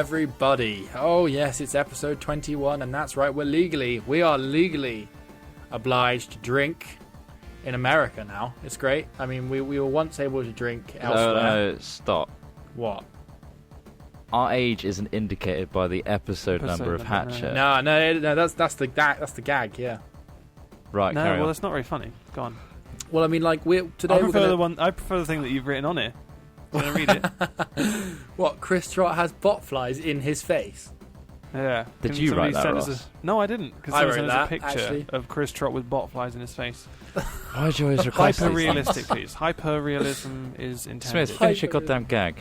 everybody. Oh, yes, it's episode 21, and that's right, we are legally obliged to drink in America now. It's great. I mean, we were once able to drink elsewhere. No, stop. What? Our age isn't indicated by the episode number of Hatchet. No, that's the gag, yeah. Right, carry on. Well, that's not very funny. Go on. Well, I mean, like, today I prefer the thing that you've written on it. Do you want to read it? What, Chris Trott has botflies in his face? Yeah. Did you write that, Ross? No, I didn't. Because I wrote sent us that, a picture actually. of Chris Trott with botflies in his face. Why do you always request Hyper-realistic, please. Hyper-realism is intended. Smith, finish your goddamn gag.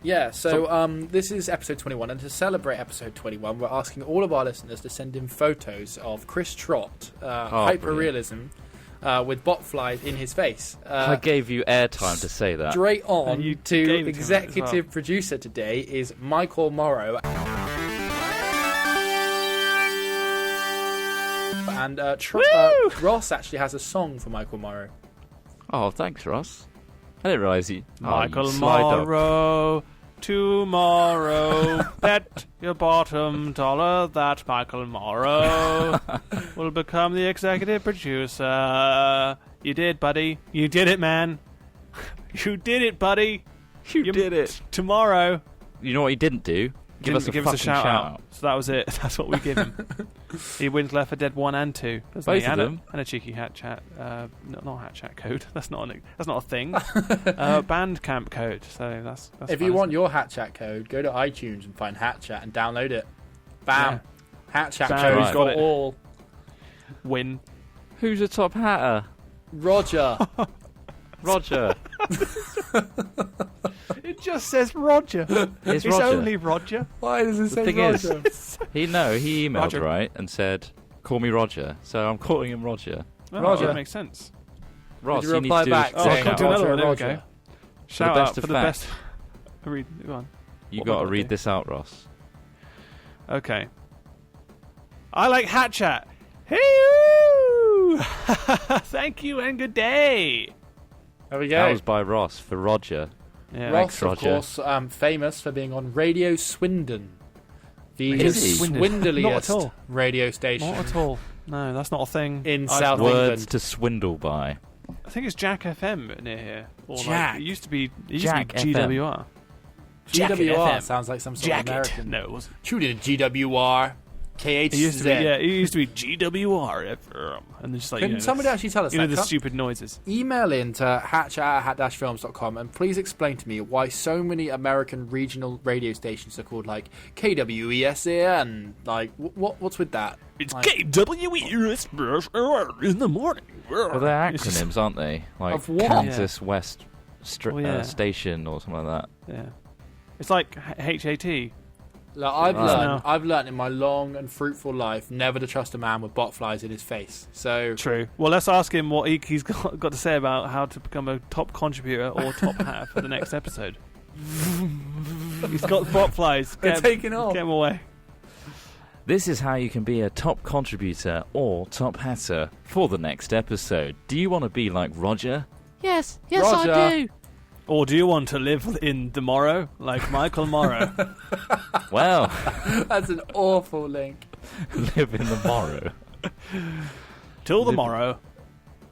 Yeah, so this is episode 21, and to celebrate episode 21, we're asking all of our listeners to send in photos of Chris Trott, hyper-realism, with botflies in his face. I gave you airtime to say that. Straight on you to gave it to executive producer today is Michael Morrow. And Ross actually has a song for Michael Morrow. Oh, thanks, Ross. I didn't realise you... Michael you slide Morrow, tomorrow, bet your bottom dollar that Michael Morrow will become the executive producer. You did, buddy. You did it, man. You did it, buddy. You did it. Tomorrow. You know what he didn't do? Give us a shout out. So that was it. That's what we give him. He wins Left 4 Dead 1 and 2. Both of them. And a cheeky hat chat. Not hat chat code. That's not a thing. Bandcamp code. So that's if you want your hat chat code, go to iTunes and find hat chat and download it. Bam. Yeah. Hat chat Bam. code's Right. got it all. Win. Who's a top hatter? Roger. Roger. It just says Roger. It's It's Roger. only Roger. Why does it The say thing Roger? is, he emailed Roger. right and said, "Call me Roger." So I'm calling him Roger. Oh, Roger. That makes sense. Ross, you you need reply to do back a saying, come to shout. another one. There we Roger. go. Shout best out of for the facts. best. Go on. You What got am I to gonna read do? this out, Ross. Okay. I like hat chat. Hey-oo! Thank you and good day. There we go. That was by Ross for Roger. Yeah. Ross, Thanks, of Roger. course, famous for being on Radio Swindon, the Is he? Not at swindliest all. radio station Not at all. No, that's not a thing. in South Words England. to swindle by. I think it's Jack FM near here. Or Jack. Like, it used to be Jack GWR. GWR FM. sounds like some sort Jack of American. it. No, it wasn't. Tune in GWR, KHZ. It used to be, yeah, it used to be GWR FM. And then just like, Can somebody actually tell us you know that? the stupid noises. Email in to hatchat@hat-films.com and please explain to me why so many American regional radio stations are called like KWESAN. Like, what's with that? It's Like, KWES in the morning. Well, they're It's just- acronyms, aren't they? Like Of what? Kansas West yeah. Station or something like that. Yeah. It's like HAT. Like, I've learned in my long and fruitful life never to trust a man with botflies in his face. So True. Well, let's ask him what he's got to say about how to become a top contributor or top hatter for the next episode. He's got botflies. they're taking off. Get him away. This is how you can be a top contributor or top hatter for the next episode. Do you want to be like Roger? Yes, Roger. I do. Or do you want to live in the morrow like Michael Morrow? Well, That's an awful link. live in the morrow. Till the morrow.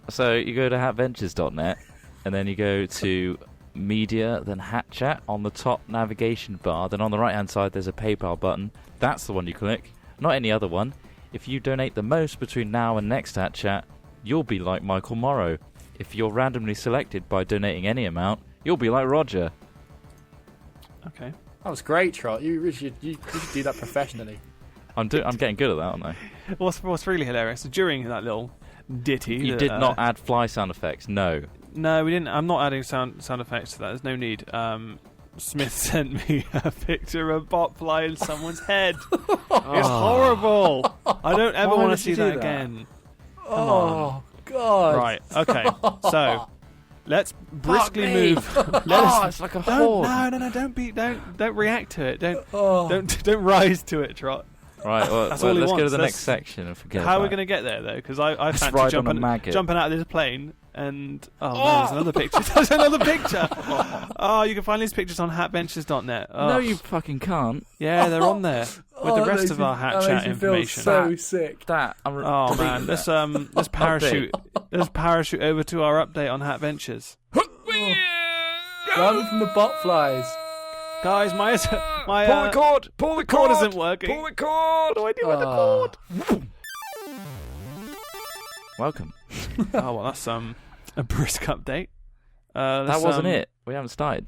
So you go to hatventures.net and then you go to media, then Hat Chat on the top navigation bar. Then on the right hand side there's a PayPal button. That's the one you click, not any other one. If you donate the most between now and next Hat Chat, you'll be like Michael Morrow. If you're randomly selected by donating any amount, you'll be like Roger. Okay. That was great, Trot. You should do that professionally. I'm getting good at that, aren't I? What's really hilarious, during that little ditty... You that, did not add fly sound effects, no. No, we didn't. I'm not adding sound effects to that. There's no need. Smith sent me a picture of a botfly in someone's head. It's horrible. I don't ever Why want to did see you do that that? again. Oh, God. Right. Okay. So let's briskly me. move. Let us. it's like a Don't, no. Don't react to it. Don't rise to it, Trot. Right, well, That's all he let's go to wants. the That's- next section and forget How are we about going to get there, though? Because I Let's fancy ride on a maggot. jumping out of this plane and... Oh, man, there's another picture. There's another picture. Oh, you can find these pictures on hatventures.net. Oh. No, you fucking can't. Yeah, they're on there with the rest of our hat chat information. So sick. That. Oh man, let's parachute. Let's parachute over to our update on Hat Ventures. Run from the bot flies. Guys, my Pull the cord! Pull the cord cord! isn't working. Pull the cord! What do I do with the cord? Welcome. Oh well, that's a brisk update. That wasn't it. We haven't started.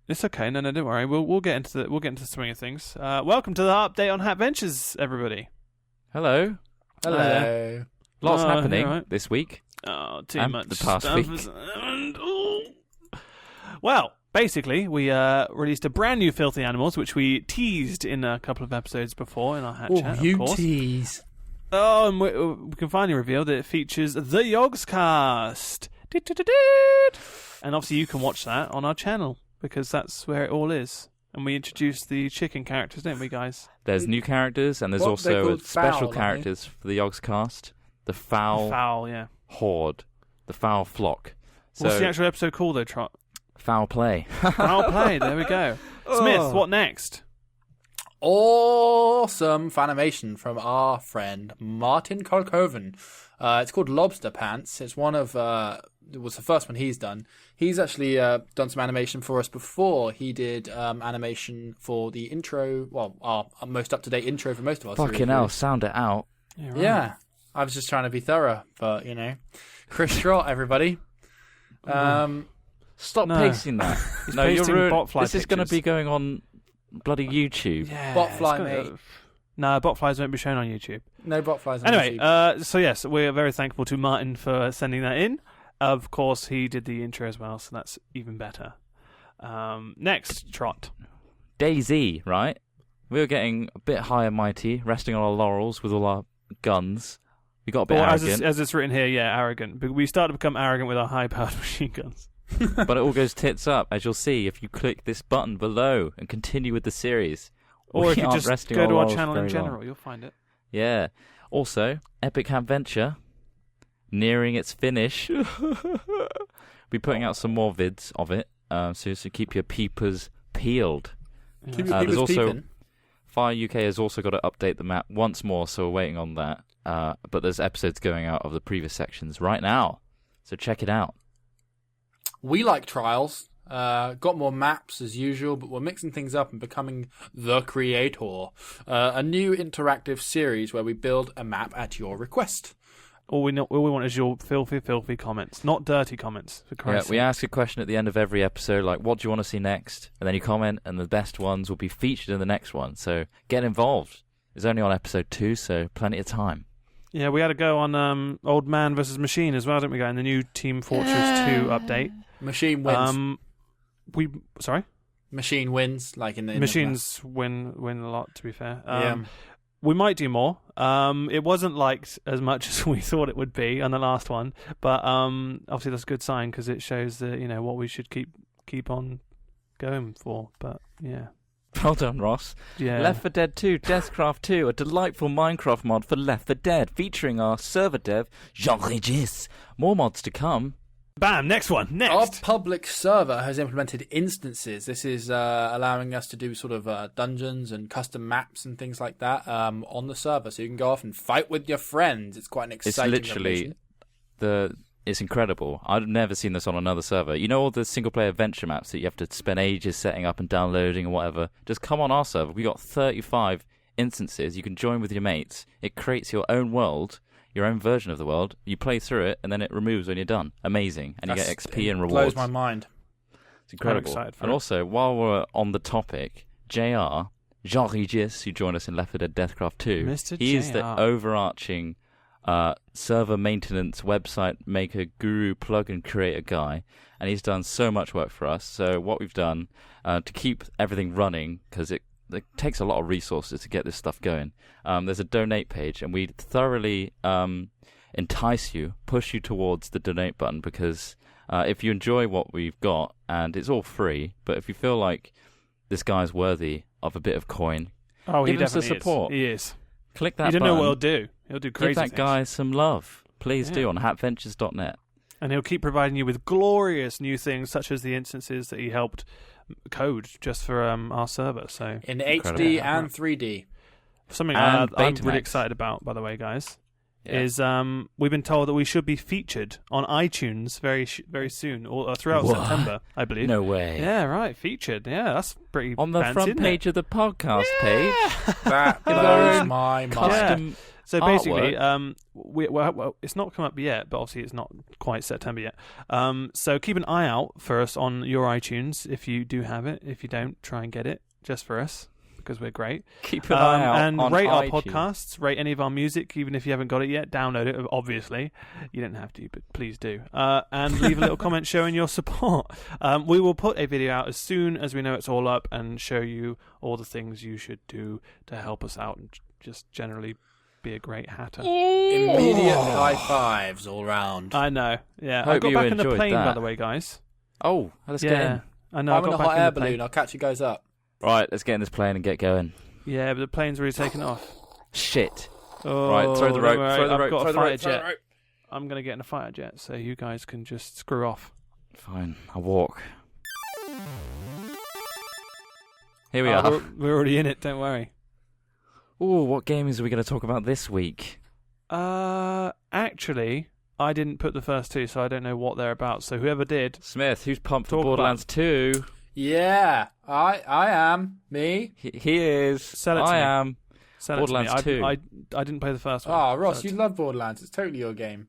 It's okay. No, don't worry. We'll get into the swing of things. Welcome to the update on Hat Ventures, everybody. Hello. Hello. Lots happening right. this week. Oh, too And much the past stuff. week. Well, basically, we released a brand new Filthy Animals, which we teased in a couple of episodes before in our Hat Chat, of course. tease. Oh, and we can finally reveal that it features the Yogscast. And obviously you can watch that on our channel, because that's where it all is. And we introduced the chicken characters, didn't we, guys? There's new characters, and there's What, they're also called special fowl, aren't they? characters for the Yogs cast. The foul Foul, yeah. horde. The foul flock. So, What's the actual episode called, though, Trot? foul play. Foul play, there we go. Smith, what next? Awesome fanimation from our friend Martin Kolkoven. It's called Lobster Pants. It's one of it was the first one he's done. He's actually done some animation for us before. He did animation for the intro, well, our most up-to-date intro for most of our series. Fucking hell, sound it out. Yeah, right. Yeah, I was just trying to be thorough, but Chris Trott, everybody. Stop No. pasting that. He's No, you're pasting ruining. botfly This is going to pictures. be going on bloody YouTube. Yeah, Botfly, it's mate. No, botflies won't be shown on YouTube. No bot flies. On Anyway, YouTube. so yes, we're very thankful to Martin for sending that in. Of course, he did the intro as well, so that's even better. Next, Trot. DayZ, right? We were getting a bit high and mighty, resting on our laurels with all our guns. We got a bit Well, arrogant, as it's written here, yeah, arrogant. But we started to become arrogant with our high-powered machine guns. but it all goes tits up, as you'll see if you click this button below and continue with the series. Or We if you aren't just resting go to our laurels channel in very long. general, you'll find it. Yeah. Also, Epic Adventure, nearing its finish. Be putting out some more vids of it, so keep your peepers peeled. Keep your there's peepers also peeping. Fire UK has also got to update the map once more, so we're waiting on that. But there's episodes going out of the previous sections right now, so check it out. We like trials. Got more maps as usual, but we're mixing things up and becoming the creator. A new interactive series where we build a map at your request. All we want is your filthy, filthy comments, not dirty comments. For Yeah, Christ's we sake. ask a question at the end of every episode, like, what do you want to see next? And then you comment, and the best ones will be featured in the next one. So get involved. It's only on episode 2, so plenty of time. Yeah, we had to go on Old Man versus Machine as well, didn't we? Go in the new Team Fortress 2 update. Machine wins. Sorry, Machine wins, like in the machines win a lot. To be fair, Yeah. we might do more. It wasn't liked as much as we thought it would be on the last one, but obviously that's a good sign because it shows that what we should keep on going for. But yeah. Well done, Ross. Yeah. Left 4 Dead 2, Deathcraft 2, a delightful Minecraft mod for Left 4 Dead, featuring our server dev, Jean-Régis. More mods to come. Bam! Next one. Our Next. public server has implemented instances. This is allowing us to do sort of dungeons and custom maps and things like that on the server. So you can go off and fight with your friends. It's quite an exciting It's literally revolution. It's incredible. I've never seen this on another server. You know all the single-player adventure maps that you have to spend ages setting up and downloading and whatever? Just come on our server. We got 35 instances. You can join with your mates. It creates your own world, your own version of the world. You play through it, and then it removes when you're done. Amazing. And you get XP and rewards. Blows my mind. It's incredible. excited for And it. also, while we're on the topic, JR, Jean-Régis, who joined us in Left 4 Dead Deathcraft 2, Mr. he is the JR. overarching server maintenance, website maker, guru, plugin creator guy, and he's done so much work for us. So what we've done to keep everything running, because it takes a lot of resources to get this stuff going, there's a donate page, and we thoroughly entice you, push you towards the donate button, because if you enjoy what we've got, and it's all free, but if you feel like this guy's worthy of a bit of coin, Oh, he give us the definitely support. Is. He is. Click that You don't button. know what he'll do. He'll do crazy Give that things. guy some love. Please Yeah. do on hatventures.net. And he'll keep providing you with glorious new things, such as the instances that he helped code just for our server. So In Incredible. HD and 3D. something And I'm Betamax. really excited about, by the way, guys, Yeah. is we've been told that we should be featured on iTunes very soon, or throughout What? September, I believe. No way. Yeah, right. Featured. Yeah, that's pretty On the fancy, front isn't page of the podcast page. That Give blows our own my mind. Custom. So basically, artwork. well, it's not come up yet, but obviously it's not quite September yet. So keep an eye out for us on your iTunes if you do have it. If you don't, try and get it just for us because we're great. Keep an eye out and on rate our iTunes. podcasts, rate any of our music, even if you haven't got it yet. Download it, obviously. You don't have to, but please do. And leave a little comment showing your support. We will put a video out as soon as we know it's all up and show you all the things you should do to help us out and just generally be a great hatter. Immediate high fives all round. I know. Yeah, Hope I got you back in the enjoyed plane, by that. the way, guys. Oh, let's get Yeah, in. I know. I I'm in got a back hot in air the plane. balloon. I'll catch you guys up. Right, let's get in this plane and get going. Yeah, but the plane's already taken off. Shit. Oh, Right, throw the rope, don't worry, throw the I've rope, got throw a the rope, fighter throw the jet. rope. I'm going to get in a fighter jet, so you guys can just screw off. Fine, I'll walk. Here we Oh, are. We're already in it, don't worry. Ooh, what games are we going to talk about this week? Actually, I didn't put the first two, so I don't know what they're about. So whoever did, Smith, who's pumped for Talk about- Borderlands 2? Yeah, I am. Me? He is. Sell it to I me. am. sell Borderlands it to me. 2. I didn't play the first one. Oh, Ross, Sell you it to love Borderlands. It's totally your game.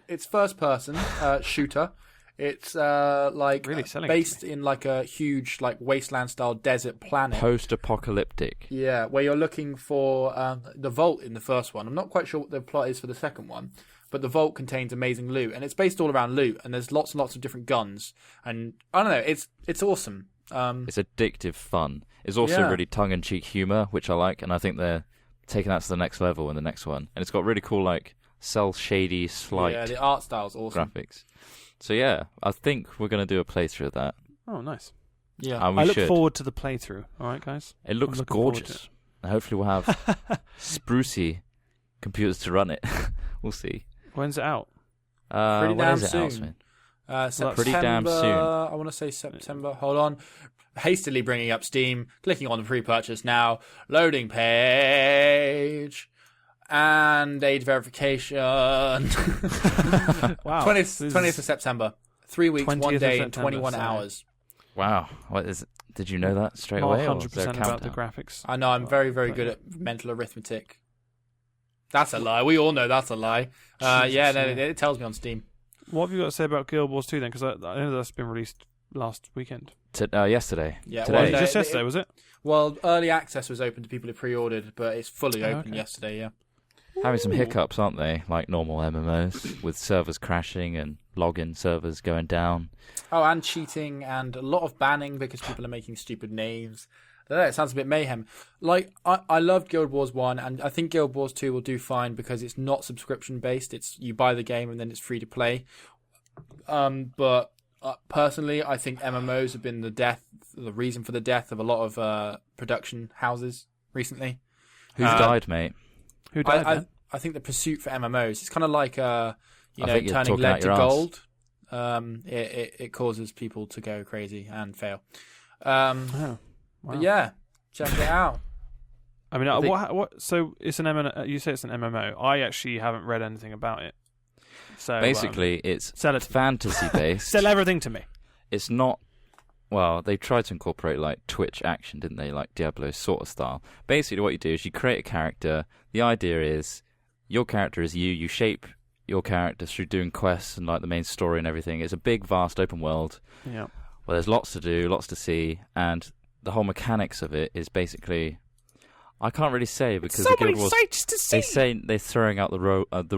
It's first person shooter. It's Really selling it to based in like a huge like wasteland style desert planet. Post-apocalyptic. Yeah, where you're looking for the vault in the first one. I'm not quite sure what the plot is for the second one, but the vault contains amazing loot, and it's based all around loot. And there's lots and lots of different guns, and I don't know, it's awesome. It's addictive fun. It's also Yeah. really tongue-in-cheek humor, which I like, and I think they're taking that to the next level in the next one. And it's got really cool, like, cel-shady, slight Yeah, the art style's awesome. graphics. So yeah, I think we're going to do a playthrough of that. Oh, nice. Yeah, And we I look should. forward to the playthrough. All right, guys. It looks looking forward to gorgeous. And hopefully we'll have sprucey computers to run it. We'll see. When's it out? Pretty when damn is it out, soon. Smith? September, Pretty damn soon. I want to say September. Hold on. Hastily bringing up Steam, clicking on the pre-purchase now, loading page, and age verification. Wow. 20th of September. 3 weeks, 20th 1 of day, and September, 21 so- hours. Wow. What is it? Did you know that straight Not away? Or was there a 100% about the countdown? graphics. I know, I'm very, very good at mental arithmetic. That's a lie. We all know that's a lie. Jesus, Yeah, no, yeah. it tells me on Steam. What have you got to say about Guild Wars 2 then? Because I know that's been released last weekend. Yesterday. Yeah, Today. well, no, Just yesterday, was it? Well, early access was open to people who pre-ordered, but it's fully open okay. yesterday, yeah. Having some Ooh. hiccups, aren't they? Like normal MMOs, with servers crashing and login servers going down. Oh, and cheating and a lot of banning because people are making stupid names. I don't know, it sounds a bit mayhem. Like, I loved Guild Wars 1, and I think Guild Wars 2 will do fine because it's not subscription-based. It's you buy the game and then it's free to play. But personally, I think MMOs have been the reason for the death of a lot of production houses recently. Who's died, mate? Who died then? I think the pursuit for MMOs, it's kind of like I think you're turning talking lead out to your gold. It causes people to go crazy and fail. Oh, wow. But yeah, check it out. I mean, I think- what? So it's an MMO. You say it's an MMO. I actually haven't read anything about it. So Basically, it's sell it. fantasy-based. Sell everything to me. It's not. Well, they tried to incorporate like Twitch action, didn't they? Like Diablo sort of style. Basically, what you do is you create a character. The idea is your character is you. You shape your character through doing quests and like the main story and everything. It's a big, vast, open world Yeah. where there's lots to do, lots to see, and the whole mechanics of it is basically. I can't really say because the Guild Wars. to They say they're throwing out the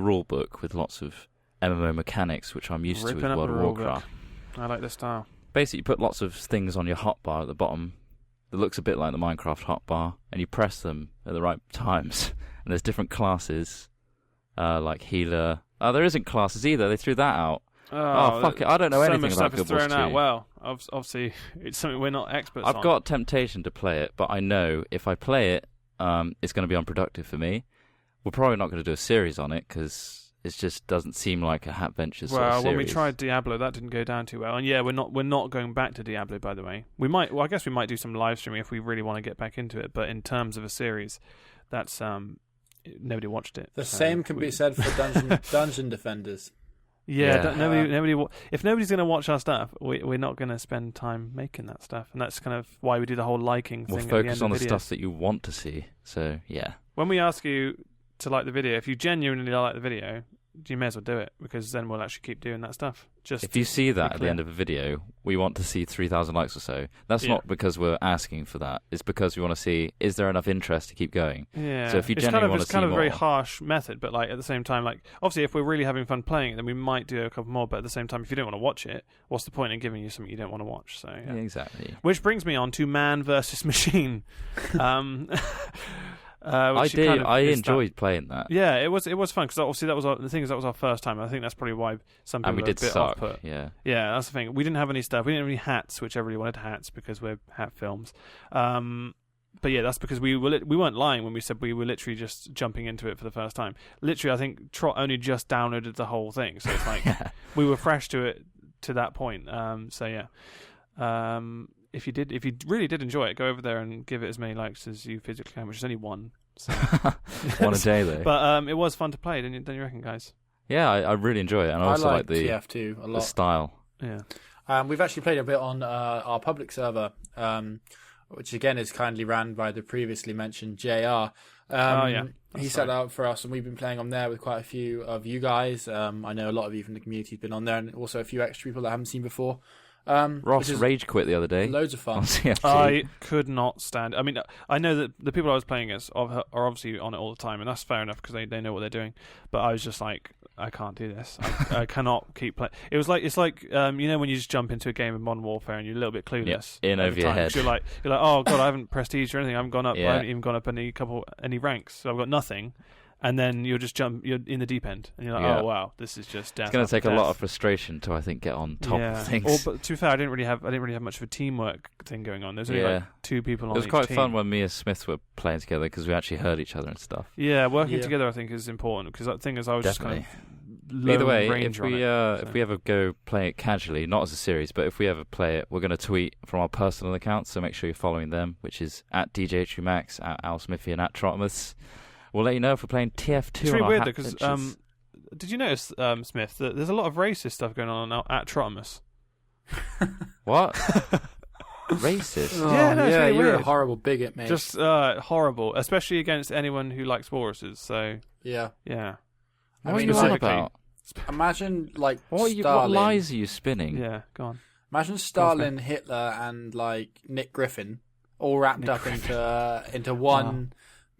rule book with lots of MMO mechanics, which I'm used Ripping to with up World the of rule book. Warcraft. I like this style. Basically, you put lots of things on your hotbar at the bottom that looks a bit like the Minecraft hotbar, and you press them at the right times. And there's different classes, like healer. Oh, there isn't classes either. They threw that out. Oh, fuck it. I don't know so anything much about stuff is Guild Wars thrown out. 2. Well, obviously, it's something we're not experts on. I've got temptation to play it, but I know if I play it, it's going to be unproductive for me. we're probably not going to do a series on it because it just doesn't seem like a Hat Ventures sort of Well, series. when we tried Diablo, that didn't go down too well. And yeah, we're not going back to Diablo, by the way. We might. Well, I guess we might do some live streaming if we really want to get back into it. But in terms of a series, that's nobody watched it. The same can be said for Dungeon Defenders. Yeah, nobody. If nobody's going to watch our stuff, we're not going to spend time making that stuff, and that's kind of why we do the whole liking thing. We'll at focus the end on of the videos. stuff that you want to see. So yeah. When we ask you to like the video, if you genuinely like the video, you may as well do it, because then we'll actually keep doing that stuff. Just If you see that at the clear. end of a video, we want to see 3,000 likes or so. That's Yeah. not because we're asking for that. It's because we want to see, is there enough interest to keep going? Yeah. So if you it's genuinely want to it's kind see of a very more- harsh method, but like at the same time, like obviously if we're really having fun playing it, then we might do a couple more. But at the same time, if you don't want to watch it, what's the point in giving you something you don't want to watch? So Yeah, exactly. Which brings me on to Man versus Machine. I which did. kind of I is enjoyed playing that. Yeah, it was fun because obviously that was the thing is that was our first time. I think that's probably why some people And we are did a bit suck. off-put. Yeah. Yeah, that's the thing. We didn't have any stuff. We didn't have any hats, which everybody wanted hats because we're hat films. But yeah, that's because we weren't lying when we said we were literally just jumping into it for the first time. Literally, I think Trot only just downloaded the whole thing, so it's like we were fresh to it to that point. So yeah, if you really did enjoy it, go over there and give it as many likes as you physically can, which is only one. So. One a day though. But it was fun to play, don't you reckon, guys? Yeah, I really enjoy it, and I also like the TF2 a lot. the style. Yeah. We've actually played a bit on our public server, which again is kindly ran by the previously mentioned JR. He set that up for us, and we've been playing on there with quite a few of you guys. I know a lot of you from the community have been on there, and also a few extra people that I haven't seen before. Ross rage quit the other day. Loads of fun. on CFG. I could not stand. I mean, I know that the people I was playing as are obviously on it all the time, and that's fair enough because they know what they're doing. But I was just like, I can't do this. I cannot keep playing. It's like you know when you just jump into a game of Modern Warfare and you're a little bit clueless. In every over your time, head. 'cause you're like, oh god, I haven't prestige or anything. I haven't gone up. Yeah. I haven't even gone up any ranks. So I've got nothing. And then you're in the deep end, and you're like, Yeah. oh wow, this is just death. It's going to after take a lot death. of frustration to, I think, get on top of things. But to be fair, I didn't really have much of a teamwork thing going on. There's only like two people on It was each quite team. fun when me and Smith were playing together because we actually heard each other and stuff. Yeah, working together I think is important because the thing is I was Definitely. just kind of Either way, ranger if we ever go play it casually, not as a series, but if we ever play it, we're going to tweet from our personal accounts, so make sure you're following them, which is at DJHUMax, at Al Smithy, and at Trotimus. We'll let you know if we're playing TF2 It's really on our weird Hat because Ventures. did you notice, Smith, that there's a lot of racist stuff going on now at Trotimus? What? Racist? Yeah, no, it's really you're weird. a horrible bigot, mate. Just horrible, especially against anyone who likes walruses. So yeah. yeah, What I are mean, you on specifically- about? Imagine like What Stalin. lies are you spinning? yeah. Go on. Imagine Stalin, Hitler, and like Nick Griffin all wrapped up into one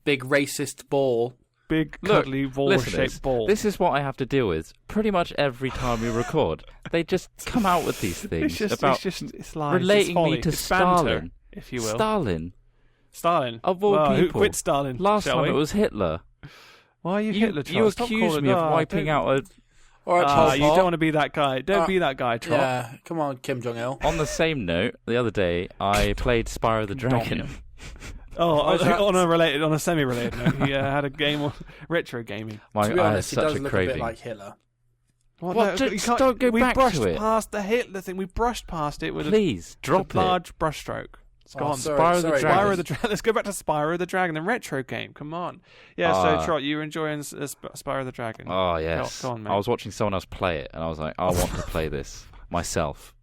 big racist ball. Big Look, cuddly listen to walrus-shaped this. ball. This is what I have to deal with pretty much every time we record. They just come out with these things it's about it's lies, relating it's folly, me to it's banter, Stalin. if you will. Stalin. Of all Well, people. Quit Stalin. Last shall time we? it was Hitler. Why are you Hitler? You Charles? Stop accused calling- me of Oh, wiping don't- out a... All right, you don't want to be that guy. Don't be that guy, Trot. Yeah, come on, Kim Jong Il. On the same note, the other day I played Spyro the Dragon. Oh, Well, on a semi-related note, he had a game on retro gaming. To be I had honest, he such does a look a craving. bit like Hitler. What? No, Just you can't- don't go we back brushed to it. past the Hitler thing. We brushed past it with Please, a drop it. large brushstroke. It's gone. sorry, Spyro the sorry, Dragon. Spyro the Dragon. Let's go back to Spyro the Dragon, the retro game. Come on. Yeah, so Trot, you were enjoying Spyro the Dragon. Oh, yes. Go on, mate. I was watching someone else play it, and I was like, I want to play this myself.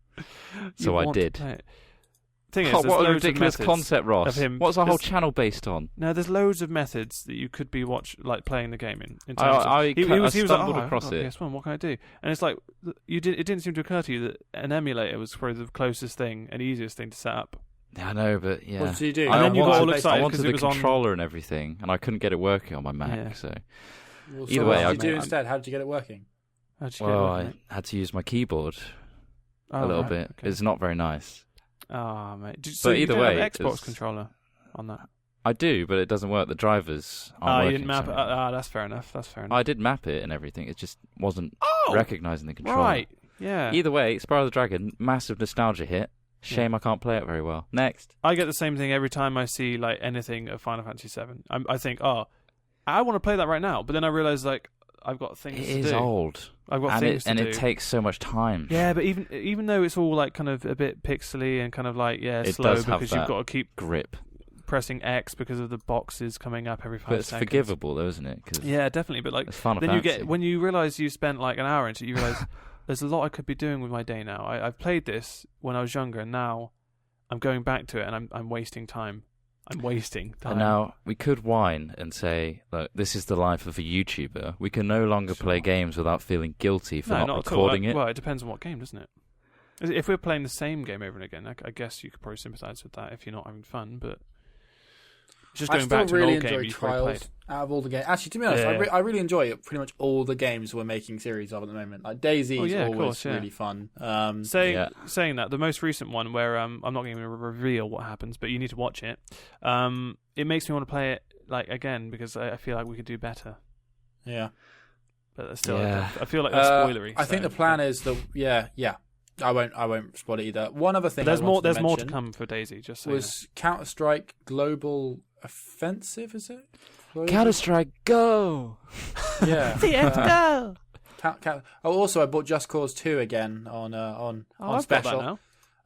So I did. Thing is, Oh, there's what a loads of ridiculous methods concept, Ross. of him. What's our whole There's- channel based on? No, there's loads of methods that you could be playing the game in terms I of, he was stumbled like, across it. Yes, one. What can I do? And it's like it didn't seem to occur to you that an emulator was probably the closest thing and easiest thing to set up. Yeah, I know, but yeah. What did you do? And then you got all I excited wanted because the it was on. controller and everything, and I couldn't get it working on my Mac. Yeah. So, Well, Either what way, did you do I'm- instead? How did you get it working? How'd you get it well, working, I mate? had to use my keyboard Oh, a little right, bit. okay. It's not very nice. Oh, mate. So But you either don't way, have an Xbox it's- controller on that. I do, but it doesn't work. The drivers aren't Oh, working. you didn't map so- it. That's fair enough. That's fair enough. I did map it and everything. It just wasn't Oh, recognizing the controller. right. Yeah. Either way, Spyro the Dragon, massive nostalgia hit. Shame I can't play it very well. Next. I get the same thing every time I see like anything of Final Fantasy VII. I think, oh, I want to play that right now, but then I realised like I've got things to do. It is old. I've got things to do. And it takes so much time. Yeah, but even though it's all like kind of a bit pixely and kind of like it slow does have because that you've got to keep grip. pressing X because of the boxes coming up every 5 But it's seconds. forgivable though, isn't it? 'Cause Yeah, definitely. But like it's Final then Fantasy. when you realise you spent like an hour into it, you realise there's a lot I could be doing with my day now. I've played this when I was younger, and now I'm going back to it, and I'm wasting time. I'm wasting time. And now we could whine and say, look, this is the life of a YouTuber. We can no longer play games without feeling guilty for not recording it. Well, it depends on what game, doesn't it? If we're playing the same game over and again, I guess you could probably sympathise with that if you're not having fun, but just going back to an old game you've probably played. Out of all the games. Actually, to be honest, I really enjoy it. Pretty much all the games we're making series of at the moment. Like DayZ is always really fun. Saying that, the most recent one where I'm not going to reveal what happens, but you need to watch it. It makes me want to play it like again because I feel like we could do better. Yeah, but still, I feel like that's spoilery. I think the plan is I won't spoil it either. One other thing. There's more to come for DayZ. Just so was Counter-Strike Global Offensive? Is it? Counter-Strike Go! Yeah. CS:GO! Also, I bought Just Cause 2 again on I've special. got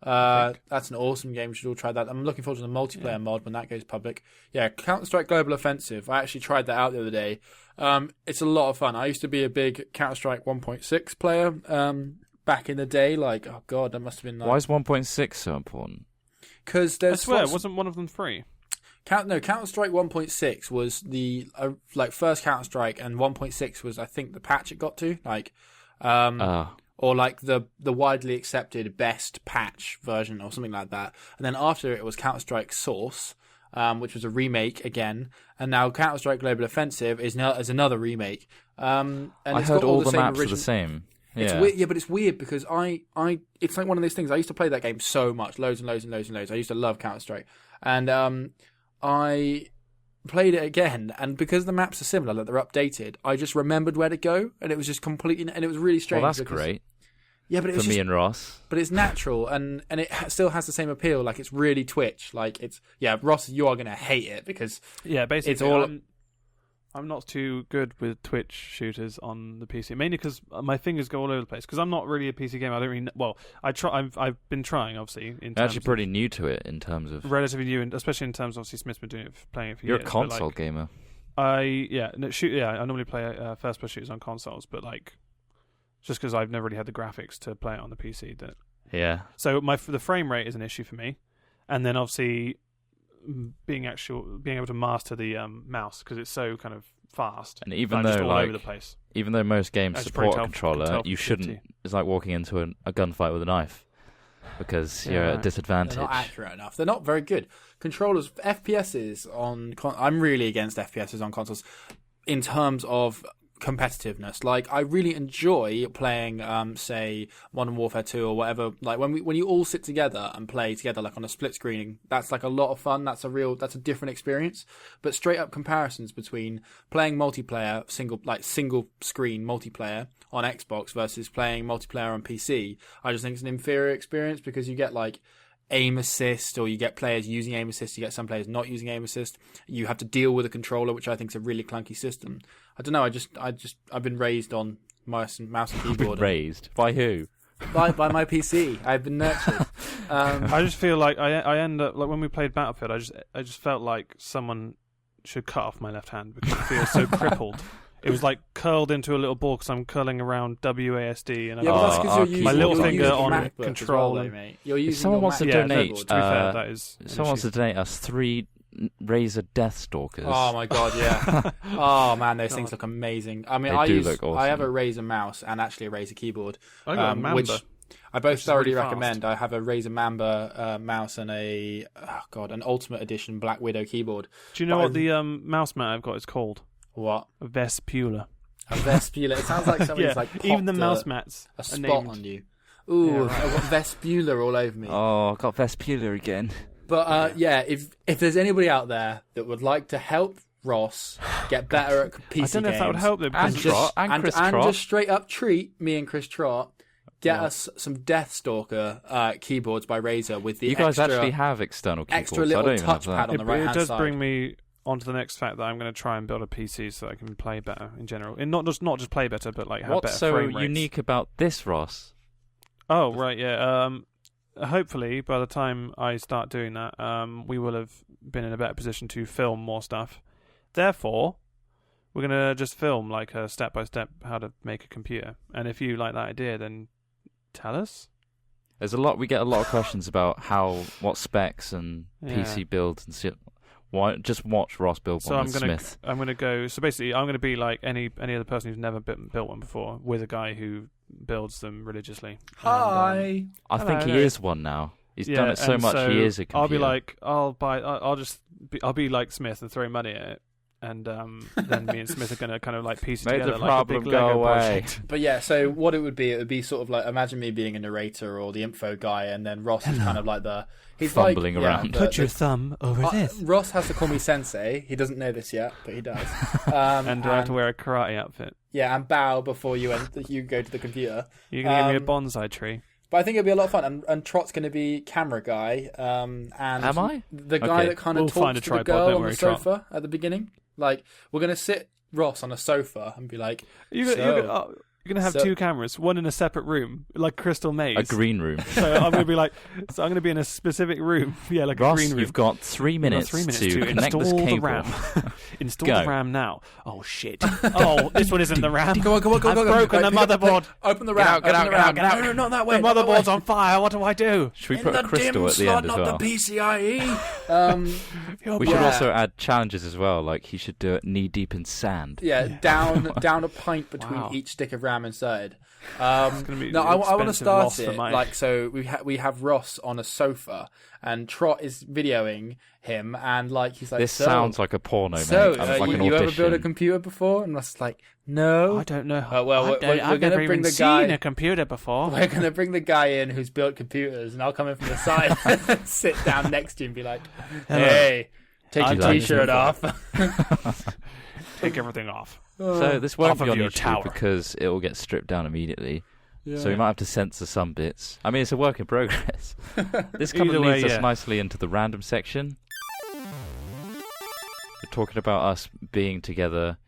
that now. That's an awesome game. You should all try that. I'm looking forward to the multiplayer mod when that goes public. Yeah, Counter-Strike Global Offensive. I actually tried that out the other day. It's a lot of fun. I used to be a big Counter-Strike 1.6 player back in the day. Like, oh god, that must have been like... Why is 1.6 so important? Because I swear, wasn't one of them free? Counter-Strike 1.6 was the first Counter-Strike, and 1.6 was, I think, the patch it got to, or like the widely accepted best patch version or something like that. And then after it was Counter-Strike Source, which was a remake again, and now Counter-Strike Global Offensive is another remake. And I heard all the maps are the same. Yeah. It's weird, but it's weird because it's like one of those things. I used to play that game so much, loads and loads and loads and loads. I used to love Counter-Strike, and I played it again, and because the maps are similar, like they're updated, I just remembered where to go, and it was just completely, and it was really strange. Well, that's great. Yeah, but me and Ross. But it's natural, and it still has the same appeal. Like it's really Twitch. Like Ross, you are gonna hate it because basically it's all. I'm not too good with Twitch shooters on the PC, mainly because my fingers go all over the place. Because I'm not really a PC gamer. I don't really. Well, I've been trying, obviously. You're actually pretty new to it in terms of relatively new, and especially in terms of obviously Smith's been doing it, playing it for years. You're a console gamer. I normally play first-person shooters on consoles, but like just because I've never really had the graphics to play it on the PC. So the frame rate is an issue for me, and then obviously being able to master the mouse because it's so kind of fast, and even though all over the place. Even though most games support a controller, you shouldn't. It's like walking into a gunfight with a knife because you're at a disadvantage. They're not accurate enough. They're not very good. Controllers, FPSs on. I'm really against FPSs on consoles in terms of competitiveness. Like I really enjoy playing say Modern Warfare 2 or whatever, like when you all sit together and play together like on a split screening. That's like a lot of fun. That's a different experience. But straight up comparisons between playing multiplayer single screen multiplayer on Xbox versus playing multiplayer on PC, I just think it's an inferior experience because you get like aim assist, or you get players using aim assist, you get some players not using aim assist. You have to deal with a controller, which I think is a really clunky system. I don't know. I've been raised on mouse and keyboard. Raised by who? By my PC. I've been nurtured. I just feel like I end up like when we played Battlefield. I just felt like someone should cut off my left hand because it feels so crippled. It was like curled into a little ball because I'm curling around WASD and that's because you're using my little you're finger using on MacBook control. Though, mate. You're using if someone wants to donate, to be fair, that is someone wants to donate us 3 Razer Deathstalkers. Oh my god, yeah. Oh man, those things look amazing. I mean, look awesome. I have a Razer mouse and actually a Razer keyboard, I got a Mamba, which I both thoroughly really recommend. I have a Razer Mamba mouse and an Ultimate Edition Black Widow keyboard. Do you know what the mouse mat I've got is called? What? A Vespula. A Vespula. It sounds like somebody's like even the mouse mats a spot on you. Ooh, right. I've got Vespula all over me. Oh, I've got Vespula again. But if there's anybody out there that would like to help Ross get better at PC games, I don't know if that would help them. And just straight up treat me and Chris Trott. Get us some Deathstalker keyboards by Razer with the You guys actually have external keyboards. extra little touchpad on the right hand side. It does bring me on to the next fact that I'm going to try and build a PC so that I can play better in general. And not just play better, but like have What's better so frame rates. unique about this, Ross? Oh, right, yeah. Hopefully, by the time I start doing that, we will have been in a better position to film more stuff. Therefore, we're going to just film like a step-by-step how to make a computer. And if you like that idea, then tell us. We get a lot of questions about what specs and PC builds and shit. Why just watch Ross build one with Smith. I'm gonna go. So basically, I'm gonna be like any other person who's never built one before, with a guy who builds them religiously. Hi. And, I think he is one now. He's done it so much. He is a computer. I'll be like, I'll be like Smith and throw money at it. And then me and Smith are going to kind of like piece it Make together the like problem a big go Lego away. project. But yeah, so what it would be sort of like, imagine me being a narrator or the info guy, and then Ross is kind of like he's fumbling like, around. Put your thumb over this. Ross has to call me sensei. He doesn't know this yet, but he does. And do I have to wear a karate outfit? Yeah, and bow before you go to the computer. You're going to give me a bonsai tree. But I think it'll be a lot of fun. And Trot's going to be camera guy. And am I? The guy that kind of talks to the girl on the sofa at the beginning. Like, we're going to sit Ross on a sofa and be like, You're going to have two cameras, one in a separate room, like Crystal Maze. A green room. So I'm going to be in a specific room. Yeah, like Ross, a green room. you've got 3 minutes, to connect this cable. The RAM. Install the RAM now. Oh, shit. Oh, this one isn't the RAM. Go on. I've broken the motherboard. Open the RAM. Get out. No, not that way. The motherboard's on fire. What do I do? Should we put a crystal at the end as well? Not the PCIe. We should also add challenges as well, like he should do it knee deep in sand. Yeah, down a pint between each stick of RAM inside. I want to start it like so. We have Ross on a sofa, and Trot is videoing him, and like he's like, this sounds like a porno. So, mate. you ever built a computer before? And Ross is like, no, I don't know. We're going to bring the guy. Seen a computer before. We're going to bring the guy in who's built computers, and I'll come in from the side and sit down next to you and be like, hey, take your t-shirt off. Take everything off. So this won't be on your YouTube tower because it will get stripped down immediately. Yeah. So we might have to censor some bits. I mean, it's a work in progress. This kind of leads us nicely into the random section. We're talking about us being together.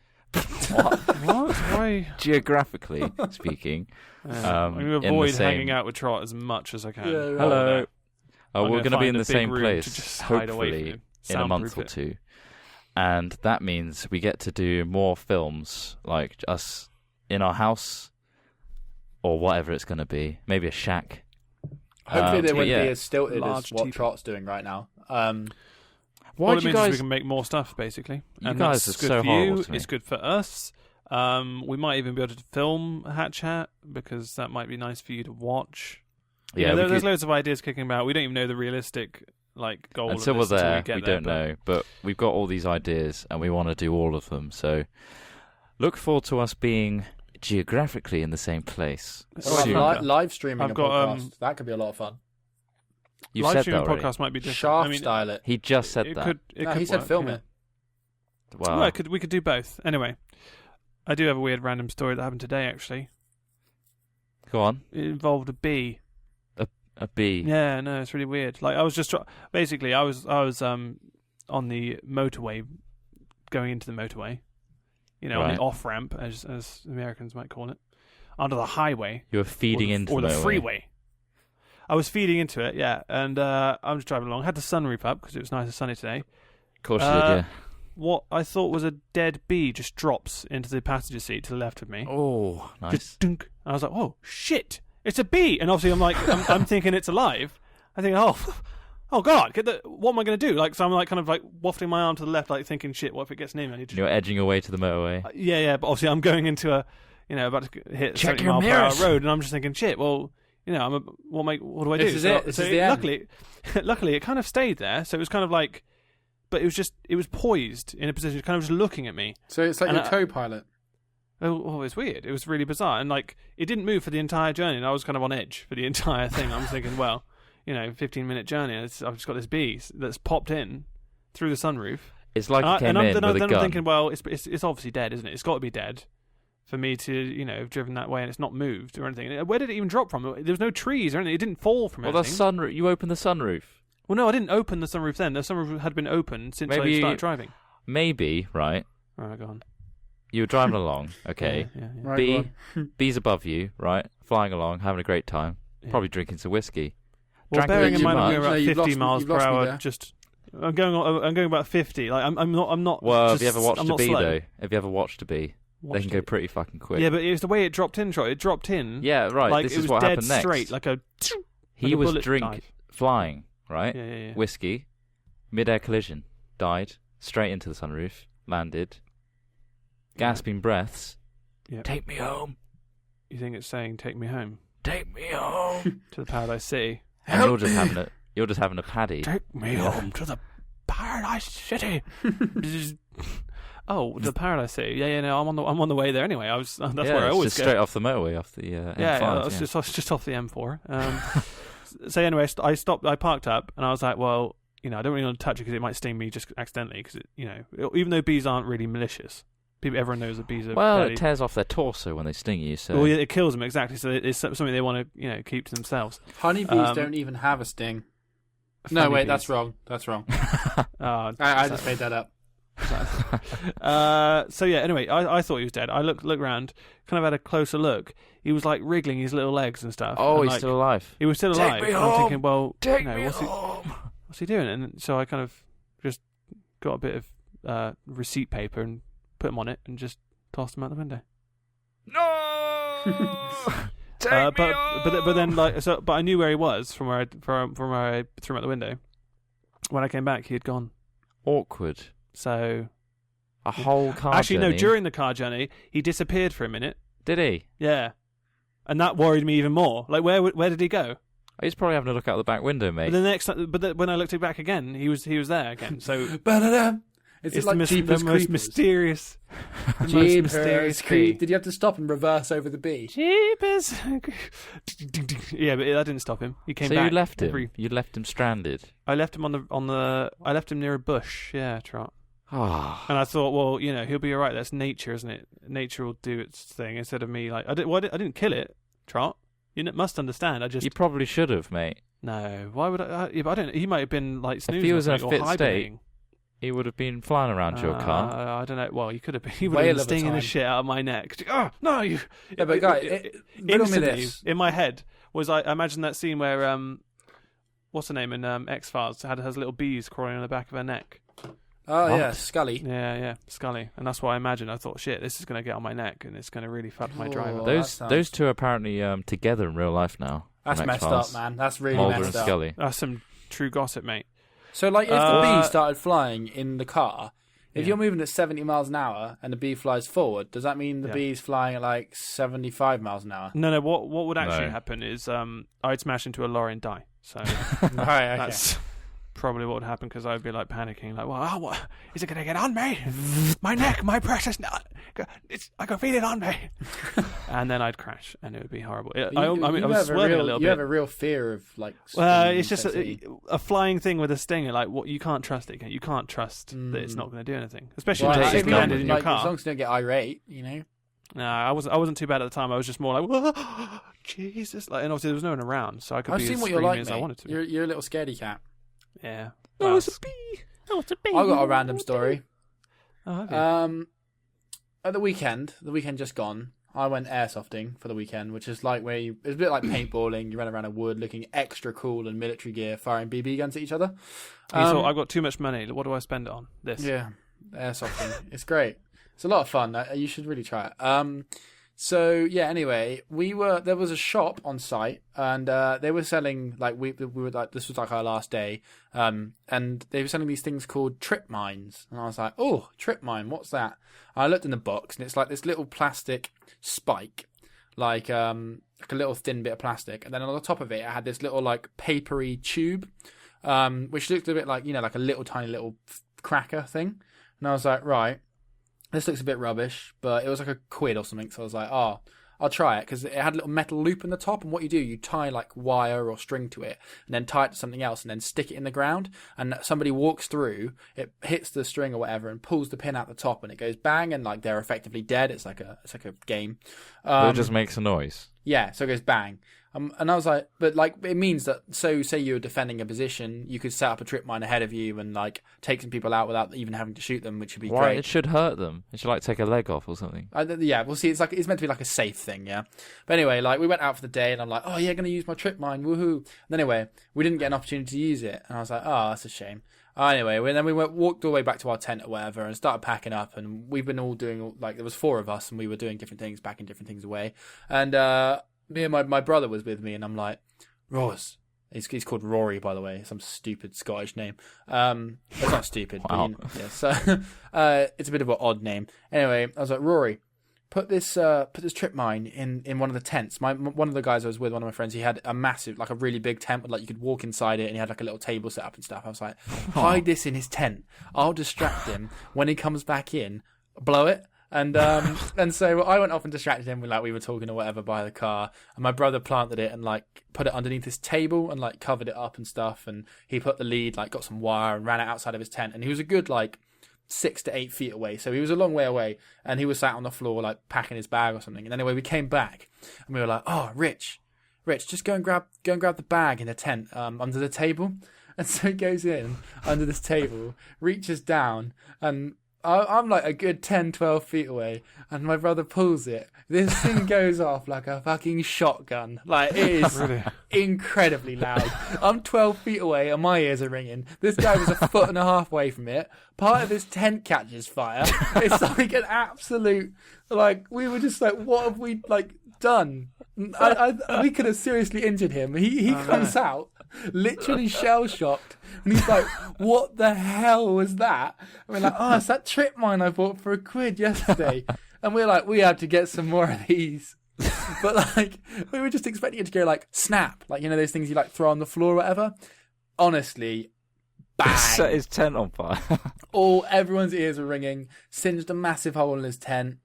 What? Why? Geographically speaking. I'm going to avoid hanging out with Trot as much as I can. Yeah, right. Hello. We're going to be in the same room place, to just hide away from hopefully, him. in a month or two. And that means we get to do more films, like us in our house, or whatever it's going to be. Maybe a shack. Hopefully they won't be as stilted Large as what TV. Trot's doing right now. Why do you guys? We can make more stuff, basically. You and guys that's are good so for horrible you. to me. It's good for us. We might even be able to film Hat Chat because that might be nice for you to watch. Yeah, there's loads of ideas kicking about. We don't even know the realistic goal. Until we're there, we don't but know. But we've got all these ideas, and we want to do all of them. So look forward to us being geographically in the same place. Live streaming I've a got, podcast. That could be a lot of fun. You've live said streaming that already. podcast might be different. Shaft style it. He just said that. He said film it. Wow. Well, we could do both. Anyway, I do have a weird random story that happened today, actually. Go on. It involved a bee. A bee. Yeah, no, it's really weird. Like I was just basically I was on the motorway, going into the motorway, on the off ramp as Americans might call it, onto the highway. You were feeding into the freeway. I was feeding into it, yeah, and I was driving along. I had the sunroof up because it was nice and sunny today. Of course you did, yeah. What I thought was a dead bee just drops into the passenger seat to the left of me. Oh, nice. Just dunk. And I was like, oh shit. It's a bee, and obviously I'm like, I'm thinking it's alive. I think, oh god, what am I going to do? Like, so I'm like kind of like wafting my arm to the left, like thinking, shit, what if it gets near me? You're edging away to the motorway. Yeah, but obviously I'm going into about to hit 70-mile-per-hour road, and I'm just thinking, shit, well, what do I do? This is it. This is the end. Luckily, it kind of stayed there, so it was kind of like, but it was poised in a position, kind of just looking at me. So it's like a co-pilot. Oh, it's weird. It was really bizarre. And, it didn't move for the entire journey, and I was kind of on edge for the entire thing. I was thinking, 15-minute journey, I've just got this bee that's popped in through the sunroof. It's like it came in with a gun. I'm thinking, well, it's obviously dead, isn't it? It's got to be dead for me to, have driven that way and it's not moved or anything. Where did it even drop from? There was no trees or anything. It didn't fall from anything. Well, you opened the sunroof. Well, no, I didn't open the sunroof then. The sunroof had been open since I started driving. maybe, right? Right, go on. You were driving along, okay. Yeah. Right, B's above you, right? Flying along, having a great time. Yeah. Probably drinking some whiskey. Well, Drank a bearing bit in too mind I'm much. going about No, you've 50 lost me- miles you've per lost me hour. there. Just I'm going about 50. Like I'm not. Well, just, have you ever watched I'm a not bee slow. though? Have you ever watched a bee? They can go pretty fucking quick. Yeah, but it was the way it dropped in. It dropped in. Yeah, right. Like This it is was what dead happened next. straight, like a. He like a was bullet dive. flying, right? Yeah. Whiskey, mid-air collision, died, straight into the sunroof, landed, gasping breaths. Yep. Take me home. You think it's saying "Take me home" Take me home. to the Paradise City? And you're just having a paddy. Take me home to the Paradise City. Oh, the Paradise City. Yeah. No, I'm on the way there anyway. That's where I it's always just go. straight off the motorway, off the M5. I was just off the M4. So anyway, I stopped. I parked up, and I was like, well, I don't really want to touch it because it might sting me just accidentally. Because even though bees aren't really malicious, everyone knows that bees are. Well, fairly, it tears off their torso when they sting you. So well, yeah, it kills them exactly. So it's something they want to keep to themselves. Honeybees don't even have a sting. No, wait, that's wrong. That's wrong. I just made that up. So yeah. Anyway, I thought he was dead. I looked around, kind of had a closer look. He was like wriggling his little legs and stuff. Oh, and, he's like, still alive. He was still Take alive. me And home. I'm thinking, well, Take me home. what's he doing? And so I kind of just got a bit of receipt paper and put him on it and just tossed him out the window. No. Take me home. But then but I knew where he was from where I threw him out the window. When I came back, he had gone. Awkward. So a whole car actually journey. no. During the car journey, he disappeared for a minute. Did he? Yeah, and that worried me even more. Like where did he go? He's probably having a look out the back window, mate. When I looked back again, he was there again. So It's like Jeepers the most Creepers. mysterious. Jeepers Creep. Did you have to stop and reverse over the bee? Jeepers. Yeah, but that didn't stop him. He came so back. you left him. You left him stranded. I left him I left him near a bush. Yeah, Trot. Ah. And I thought, well, he'll be all right. That's nature, isn't it? Nature will do its thing instead of me. Like I didn't kill it, Trot. You must understand. You probably should have, mate. No. Why would I? Yeah, but I don't. He might have been like snoozing. If he was in a or fit hibernating. state, he would have been flying around your car. I don't know. Well, you could have been. He would have been stinging the shit out of my neck. Oh no! You. Yeah, but guy, riddle me Instantly, this. in my head was I imagine that scene where what's her name in X-Files has little bees crawling on the back of her neck. Oh What? yeah, Scully. Yeah, Scully, and that's what I imagined. I thought, shit, this is going to get on my neck, and it's going to really fuck my driver. Those two are apparently together in real life now. That's from messed X-Files. up, man. That's really Mulder messed and up. Scully. That's some true gossip, mate. So, like, if the bee started flying in the car, if you're moving at 70 miles an hour and the bee flies forward, does that mean the bee's flying at like 75 miles an hour? No. What would actually No. happen is I'd smash into a lorry and die. So Right, okay. that's probably what would happen because I'd be like panicking, like, well, what is it going to get on me? My neck, my precious nut. I can feel it on me. And then I'd crash, and it would be horrible. I was swerving a little bit. You have a real fear of like. Well, it's just stinging a flying thing with a stinger. Like, what you can't trust it. You can't trust that it's not going to do anything, especially Well, when take it's your gun landed with in you. your car. As long as you don't get irate, you know. No, I wasn't too bad at the time. I was just more like, whoa, Jesus! Like, and obviously there was no one around, so I could I've be seen as what you're screamy like, as mate. I wanted to. You're a little scaredy cat. Yeah. No, Well, it's a bee. Oh, it's a bee. I got a random story. Oh, have you? At the weekend just gone, I went airsofting for the weekend, which is like it's a bit like paintballing. You run around a wood looking extra cool in military gear, firing BB guns at each other. You thought, I've got too much money. What do I spend it on? This. Yeah, airsofting. It's great. It's a lot of fun. You should really try it. So yeah. Anyway, there was a shop on site, and they were selling we were like, this was like our last day, and they were selling these things called trip mines, and I was like, oh, trip mine, what's that? And I looked in the box, and it's like this little plastic spike, like a little thin bit of plastic, and then on the top of it, it had this little like papery tube, which looked a bit like like a little tiny little cracker thing, and I was like, right. This looks a bit rubbish, but it was like £1 or something. So I was like, oh, I'll try it because it had a little metal loop in the top. And what you do, you tie like wire or string to it and then tie it to something else and then stick it in the ground. And somebody walks through, it hits the string or whatever and pulls the pin out the top and it goes bang and like they're effectively dead. It's like a game. It just makes a noise. Yeah, so it goes bang. And I was like, but like it means that, so say you were defending a position, you could set up a trip mine ahead of you and like take some people out without even having to shoot them, which would be Why? great. It should hurt them. It should like take a leg off or something. Yeah, we'll see. It's meant to be like a safe thing, yeah. But anyway, like we went out for the day, and I'm like, oh yeah, gonna use my trip mine, woohoo. And anyway, we didn't get an opportunity to use it, and I was like, oh, that's a shame. Anyway, then we walked all the way back to our tent or whatever, and started packing up. And we've been all doing like there was 4 of us, and we were doing different things, packing different things away. And me and my brother was with me, and I'm like, Ross. He's called Rory, by the way, some stupid Scottish name. It's not stupid. Wow. But, yeah, so it's a bit of an odd name. Anyway, I was like, Rory, put this trip mine in one of the tents. One of the guys I was with, one of my friends, he had a massive, like a really big tent, but like you could walk inside it, and he had like a little table set up and stuff. I was like, hide this in his tent. I'll distract him when he comes back in. Blow it. And so I went off and distracted him with like we were talking or whatever by the car, and my brother planted it and like put it underneath his table and like covered it up and stuff, and he put the lead, like got some wire and ran it outside of his tent, and he was a good like 6 to 8 feet away, so he was a long way away, and he was sat on the floor like packing his bag or something. And anyway, we came back and we were like, oh, Rich, just go and grab the bag in the tent under the table. And so he goes in under this table, reaches down, and I'm like a good 10, 12 feet away, and my brother pulls it. This thing goes off like a fucking shotgun. Like, it is Really? incredibly loud. I'm 12 feet away and my ears are ringing. This guy was a foot and a half away from it. Part of his tent catches fire. It's like an absolute, like, we were just like, what have we, like, done? We could have seriously injured him. He comes out literally shell-shocked, and he's like, what the hell was that? And we're like, oh, it's that trip mine I bought for £1 yesterday. And we're like, we have to get some more of these. But like, we were just expecting it to go like snap, like, you know, those things you like throw on the floor or whatever. Honestly, bang. Set his tent on fire. Everyone's ears were ringing, singed a massive hole in his tent.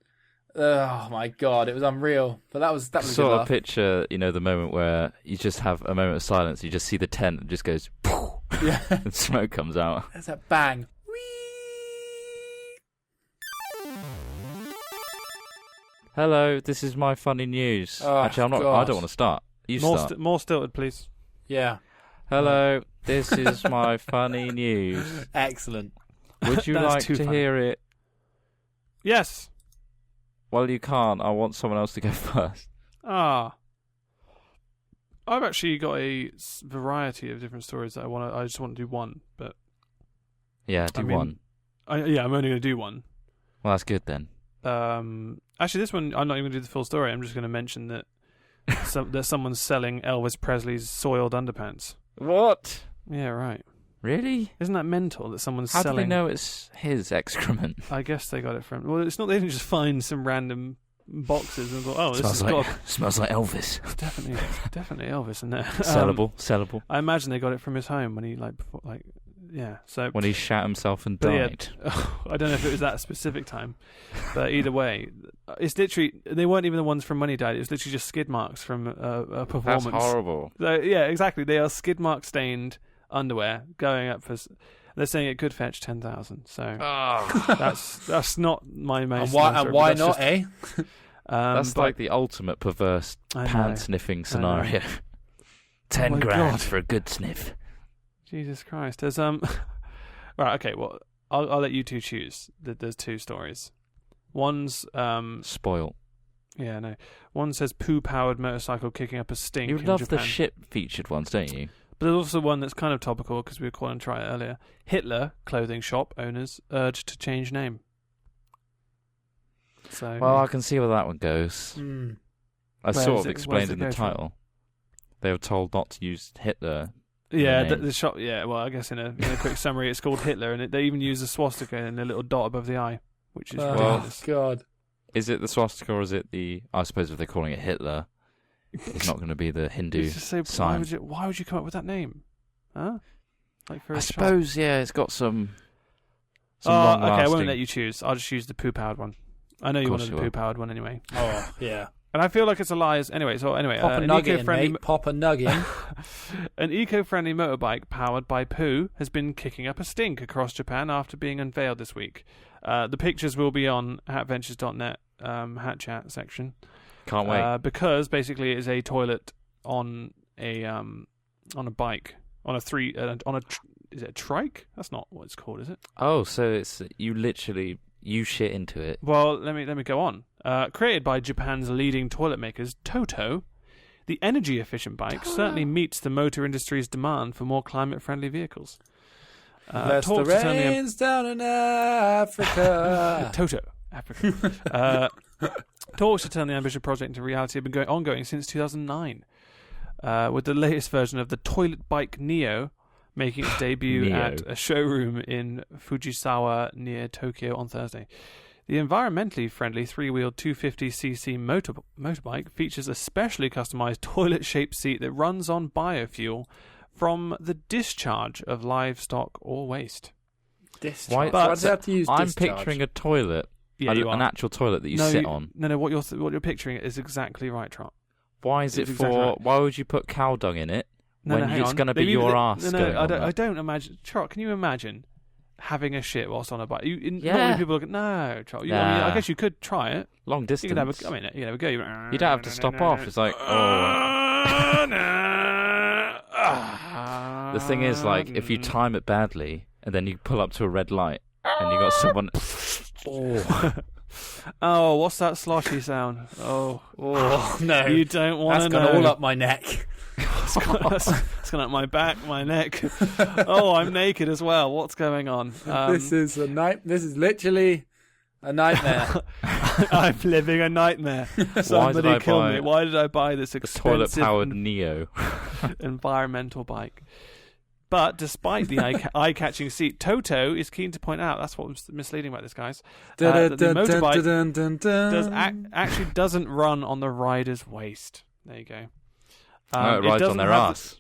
Oh my god, it was unreal. But that was a good Sort of laugh. picture, you know, the moment where you just have a moment of silence. You just see the tent and just goes, Yeah, and smoke comes out. there's that bang. Hello, this is my funny news. Oh, Actually, I God. don't want to start. You More, start. more stilted, please. Yeah, Hello, this is my funny news. excellent. Would you That's like too to funny. hear it? Yes. Well, you can't. I want someone else to go first. Ah. I've actually got a variety of different stories that I just want to do one, but Yeah, do I mean- one. I'm only going to do one. Well, that's good then. Actually, this one I'm not even going to do the full story. I'm just going to mention that that someone's selling Elvis Presley's soiled underpants. What? Yeah, right. Really? Isn't that mental that someone's How do selling? they know it's his excrement? I guess they got it from. Well, it's not. They didn't just find some random boxes and thought, "Oh, this smells has like got smells like Elvis. it's definitely Elvis in there." Sellable. I imagine they got it from his home when he yeah. So When he shat himself and But yeah, died. I don't know if it was that specific time, but either way, it's literally they weren't even the ones from when he died. It was literally just skid marks from a performance. That's horrible. So, yeah, exactly. They are skid mark stained underwear going up for. They're saying it could fetch 10,000. So that's not my main. And why not, eh? That's but like the ultimate perverse I know. pan sniffing scenario. Oh 10 my grand God. for a good sniff. Jesus Christ. There's right. Okay. Well, I'll let you two choose. There's 2 stories. One's Spoil. yeah, no. One says poo-powered motorcycle kicking up a stink. You in love Japan. the shit featured ones, don't you? But there's also one that's kind of topical because we were calling to try it earlier. Hitler clothing shop owners urged to change name. So Well, I can see where that one goes. Mm. I Where sort is of it- explained where's it in the go from? title. They were told not to use Hitler. yeah, name. the shop. Yeah, well, I guess in a quick summary, it's called Hitler, and they even use a swastika and a little dot above the eye, which is Oh, ridiculous. God. Is it the swastika or is it the... I suppose if they're calling it Hitler, it's not going to be the Hindu It's just say, sign. why would you come up with that name? Huh? Like for I a suppose, yeah, it's got some okay, I long-lasting... won't let you choose. I'll just use the poo-powered one. I know you course wanted you the will. poo-powered one anyway. Oh, yeah. And I feel like it's a lie. Anyway, Pop a an nugget in, eco-friendly mate. Pop a nugget in. An eco-friendly motorbike powered by poo has been kicking up a stink across Japan after being unveiled this week. The pictures will be on hatventures.net hat chat section. Can't wait. Because basically it is a toilet on a bike on a is it a trike? That's not what it's called, is it? Oh, so it's you shit into it. Well, let me go on. Created by Japan's leading toilet makers, Toto, the energy-efficient bike certainly meets the motor industry's demand for more climate-friendly vehicles. Less the rains down in Africa. Toto, Africa. Talks to turn the ambitious project into reality have been ongoing since 2009, with the latest version of the Toilet Bike Neo making its debut at a showroom in Fujisawa near Tokyo on Thursday. The environmentally friendly three-wheeled 250cc motorbike features a specially customized toilet-shaped seat that runs on biofuel from the discharge of livestock or waste. Discharge? Why does it have to use discharge? I'm picturing a toilet, an actual toilet that you sit on. No, what you're picturing is exactly right, Trot. Why is it exactly right. Why would you put cow dung in it when it's going to be your ass going on? I don't imagine. Trot, can you imagine having a shit whilst on a bike? Not many people look at... No, Trot. I guess you could try it. Long distance. You could have a go. You don't have to stop off. It's like, The thing is, like, if you time it badly and then you pull up to a red light and you got someone... Oh, what's that sloshy sound? Oh, no. You don't want to know. That's gone all up my neck. It's gone up my back, my neck. Oh, I'm naked as well. What's going on? This is literally a nightmare. I'm living a nightmare. Somebody kill me. Why did I buy this expensive toilet-powered Neo environmental bike? But despite the eye-catching seat, Toto is keen to point out, that's what was misleading about this, guys, that the motorbike actually doesn't run on the rider's waist. There you go. It rides on their ass.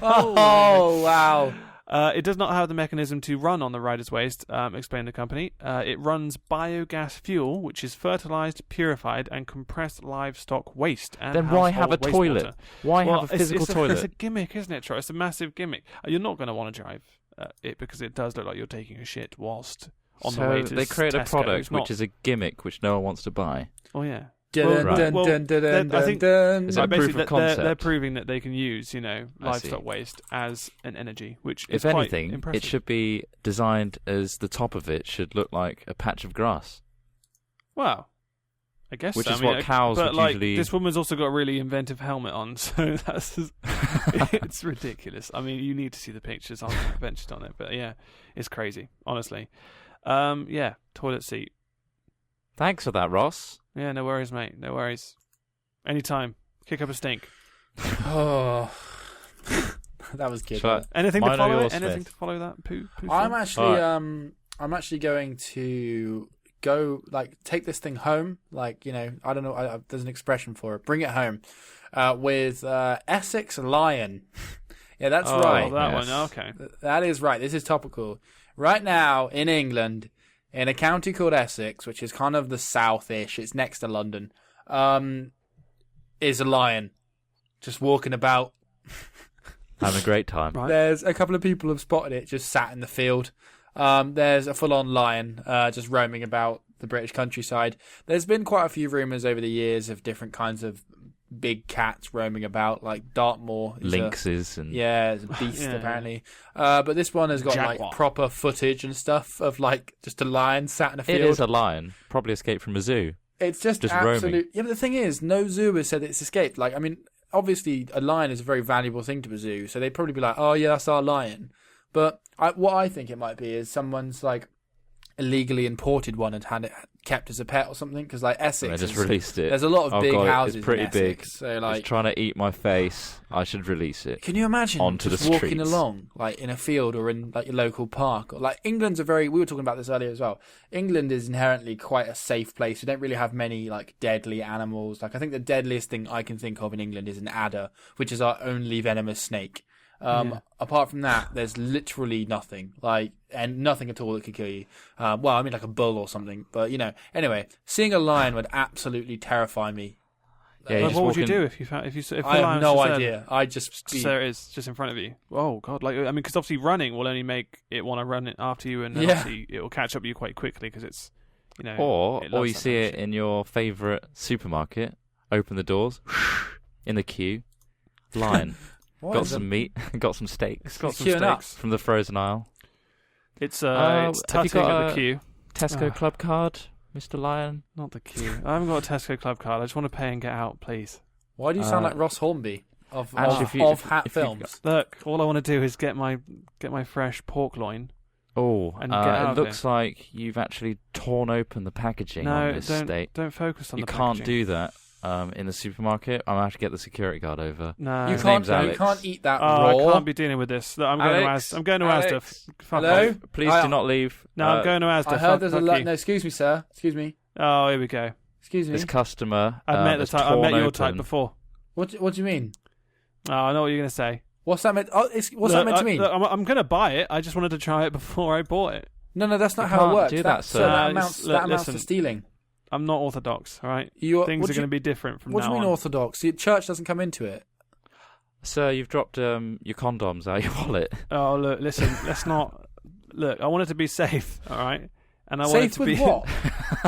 Oh, wow. It does not have the mechanism to run on the rider's waist, explained the company. It runs biogas fuel, which is fertilized, purified, and compressed livestock waste. And then why have a toilet? Wastewater. Why have a physical toilet? It's a gimmick, isn't it, Troy? It's a massive gimmick. You're not going to want to drive it because it does look like you're taking a shit whilst on the way to they create Tesco. A product which is a gimmick which no one wants to buy. Oh, yeah. I think is that proof of concept? They're proving that they can use, livestock waste as an energy, which if is anything, quite impressive. It should be designed as the top of it should look like a patch of grass. Well, I guess which so. is what cows would usually. This woman's also got a really inventive helmet on, so it's ridiculous. I mean, you need to see the pictures. I'll venture on it, but yeah, it's crazy, honestly. Toilet seat. Thanks for that, Ross. Yeah, no worries, mate. No worries. Anytime. Kick up a stink. Oh, that was good. Anything to follow it? Anything to follow that? Poo I'm actually going to go take this thing home. I don't know. There's an expression for it. Bring it home with Essex Lion. Yeah, that's right. That one. Okay. That is right. This is topical. Right now in England, in a county called Essex, which is kind of the south-ish, it's next to London, is a lion just walking about. Having a great time. Right. There's a couple of people have spotted it just sat in the field. There's a full-on lion just roaming about the British countryside. There's been quite a few rumours over the years of different kinds of big cats roaming about, like Dartmoor. Lynxes it's a beast apparently. But this one has got Jaguar. Proper footage and stuff of just a lion sat in a field. It is a lion, probably escaped from a zoo. It's just absolute. Roaming. Yeah, but the thing is, no zoo has said it's escaped. Obviously, a lion is a very valuable thing to a zoo, so they'd probably be like, "Oh yeah, that's our lion." But what I think it might be is someone's illegally imported one and had it kept as a pet or something, because Essex. I just released it. There's a lot of big houses. It's pretty in Essex, big. So it's trying to eat my face. I should release it. Can you imagine onto just the walking streets. along in a field or in your local park? Or England's we were talking about this earlier as well. England is inherently quite a safe place. We don't really have many deadly animals. I think the deadliest thing I can think of in England is an adder, which is our only venomous snake. Apart from that, there's literally nothing, and nothing at all that could kill you. A bull or something. But anyway, seeing a lion would absolutely terrify me. Yeah, what would you do if I have no idea. I just there it is, just in front of you. Oh God! Because obviously running will only make it want to run after you, and then obviously it will catch up with you quite quickly because it's Or you see it in your favourite supermarket. Open the doors. in the queue. Lion. What Got is some meat. Got some steaks. Got some Queuing up. steaks. From the frozen aisle. It's have you tutting got at the a- queue. Tesco Club card, Mr. Lion. Not the queue. I haven't got a Tesco Club card. I just want to pay and get out, please. Why do you sound like Ross Hornby of Actually, Hat if you've Films? Look, all I want to do is get my fresh pork loin. Oh, And get out it of looks like you've actually torn open the packaging No, on this steak. don't focus on You the can't packaging. do that in the supermarket. I'm going to have to get the security guard over. No, You His name's can't Alex. eat that I raw. can't be dealing with this. Look, I'm going Alex, to I'm going to Alex. Asda. Fuck Hello? off. Please do not leave. No, I'm going to Asda. I heard there's a fuck lot. you. No, excuse me, sir. Excuse me. Oh, here we go. Excuse me. This customer I've met the has type. I torn met your open. type before. What do you mean? Oh, I know what you're going to say. What's that meant? Oh, what's that meant to mean? Look, I'm going to buy it. I just wanted to try it before I bought it. No, that's not You how it can't works. do that, sir. that It's- amounts to listen. stealing. I'm not orthodox, all right? Things Things are going to be different from What do now you mean on. orthodox? The church doesn't come into it. Sir, you've dropped your condoms out of your wallet. Oh, look, listen, let's not... Look, I want it to be safe, all right? And I want it Safe to with be... what?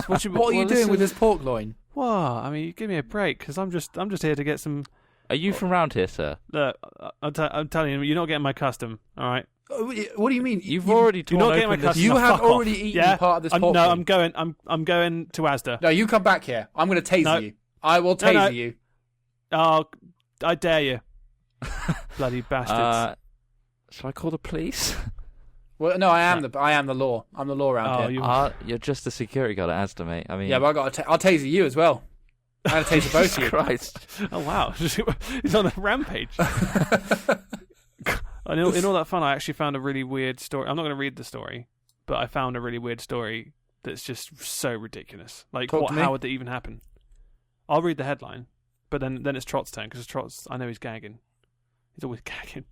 what What are you doing with this pork loin? What? I mean, you give me a break, because I'm just here to get some... Are you from round here, sir? Look, I'm telling you, you're not getting my custom, all right? What do you mean? You've already you're torn not getting open my this. customer. You have Fuck off. already eaten Yeah? part of this pork No, loin. I'm going to Asda. No, you come back here. I'm going to taser No. you. I will taser No. you. Oh, I dare you. Bloody bastards. Shall I call the police? Well, no, I am the law. I'm the law around here. you... You're just a security guard at Asda, mate. I mean, Yeah, but I'll taser you as well. I'm going to taser both of you. Christ. Oh, wow. He's on a rampage. In all that fun, I actually found a really weird story. I'm not going to read the story, but I found a really weird story that's just so ridiculous. Like, Talk to me. how would that even happen? I'll read the headline, but then it's Trot's turn, because Trot's, I know he's gagging. He's always gagging.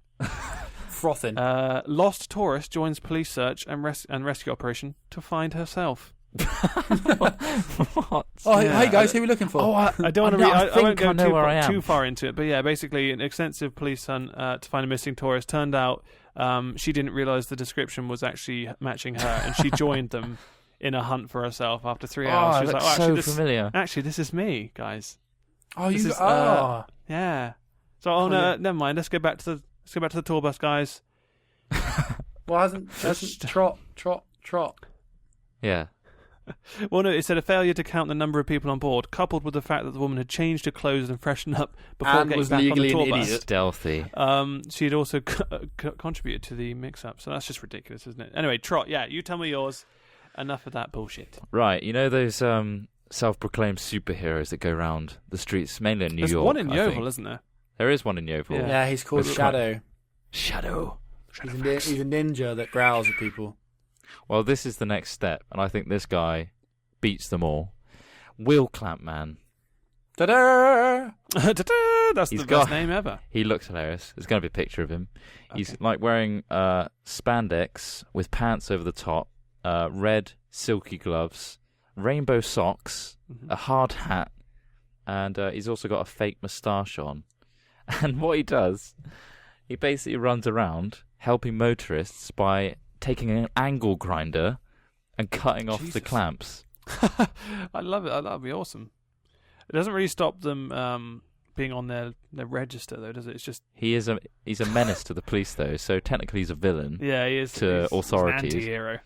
Frothing. Lost tourist joins police search and rescue operation to find herself. What? Oh, Yeah. hey guys, who are we looking for? I don't want to no, read. I I won't think go I know where I am. too far into it, but yeah, basically, an extensive police hunt to find a missing tourist. Turned out she didn't realise the description was actually matching her, and she joined them in a hunt for herself after 3 hours. Oh, She was that's like, so actually, familiar. Actually, this is me, guys. Oh, This you. is, Yeah. So, yeah. never mind. Let's go back to the tour bus, guys. Well, hasn't trot? Yeah. Well, no, it said a failure to count the number of people on board, coupled with the fact that the woman had changed her clothes and freshened up before And getting was back on the legally tour an bus. idiot. Stealthy. She had also contributed to the mix-up, so that's just ridiculous, isn't it? Anyway, Trot, yeah, you tell me yours. Enough of that bullshit. Right, you know those self-proclaimed superheroes that go around the streets, mainly in New There's York? one in I Yeovil, think. isn't there? There is one in Yeovil. Yeah. Yeah, he's called With Shadow. Shadow. He's a ninja that growls at people. Well, this is the next step, and I think this guy beats them all. Wheel Clamp Man. Ta-da! Ta-da! That's He's the got- best name ever. He looks hilarious. There's going to be a picture of him. He's Okay. like wearing spandex with pants over the top, red silky gloves, rainbow socks, Mhm. a hard hat, and he's also got a fake moustache on. And what he does, he basically runs around helping motorists by taking an angle grinder and cutting off the Jesus. clamps. I love it. That'd be awesome. It doesn't really stop them being on their register, though, does it? It's just He's a menace to the police, though, so technically he's a villain. yeah, he is To he's authorities. an anti-hero.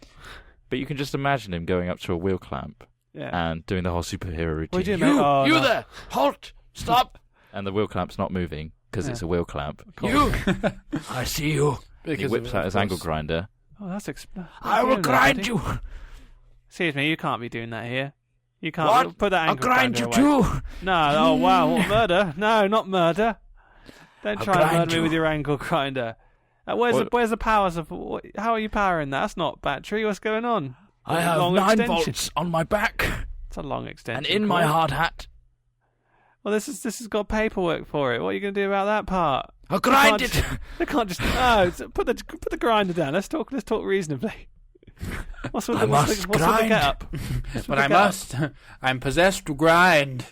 But you can just imagine him going up to a wheel clamp Yeah. and doing the whole superhero routine. What are you doing, mate? Oh, you no. there! Halt! Stop! And the wheel clamp's not moving because Yeah. it's a wheel clamp. Cool. I see you. He Because whips of out his course. angle grinder. Oh, that's I will grind you. Excuse me, you can't be doing that here. You can't What? put that I'll angle grind grinder you away. too. No, oh wow, what, murder? No, not murder. Don't I'll try and grind murder me you. with your angle grinder. Where's the powers of? How are you powering that? That's not battery. What's going on? I have Long 9 extension. volts on my back It's a long extension. and in my cord. hard hat. Well, this has got paperwork for it. What are you going to do about that part? I'll grind can't- it. They can't just put the grinder down. Let's talk reasonably. What's with I must the grind. get up? But I must. I'm possessed to grind.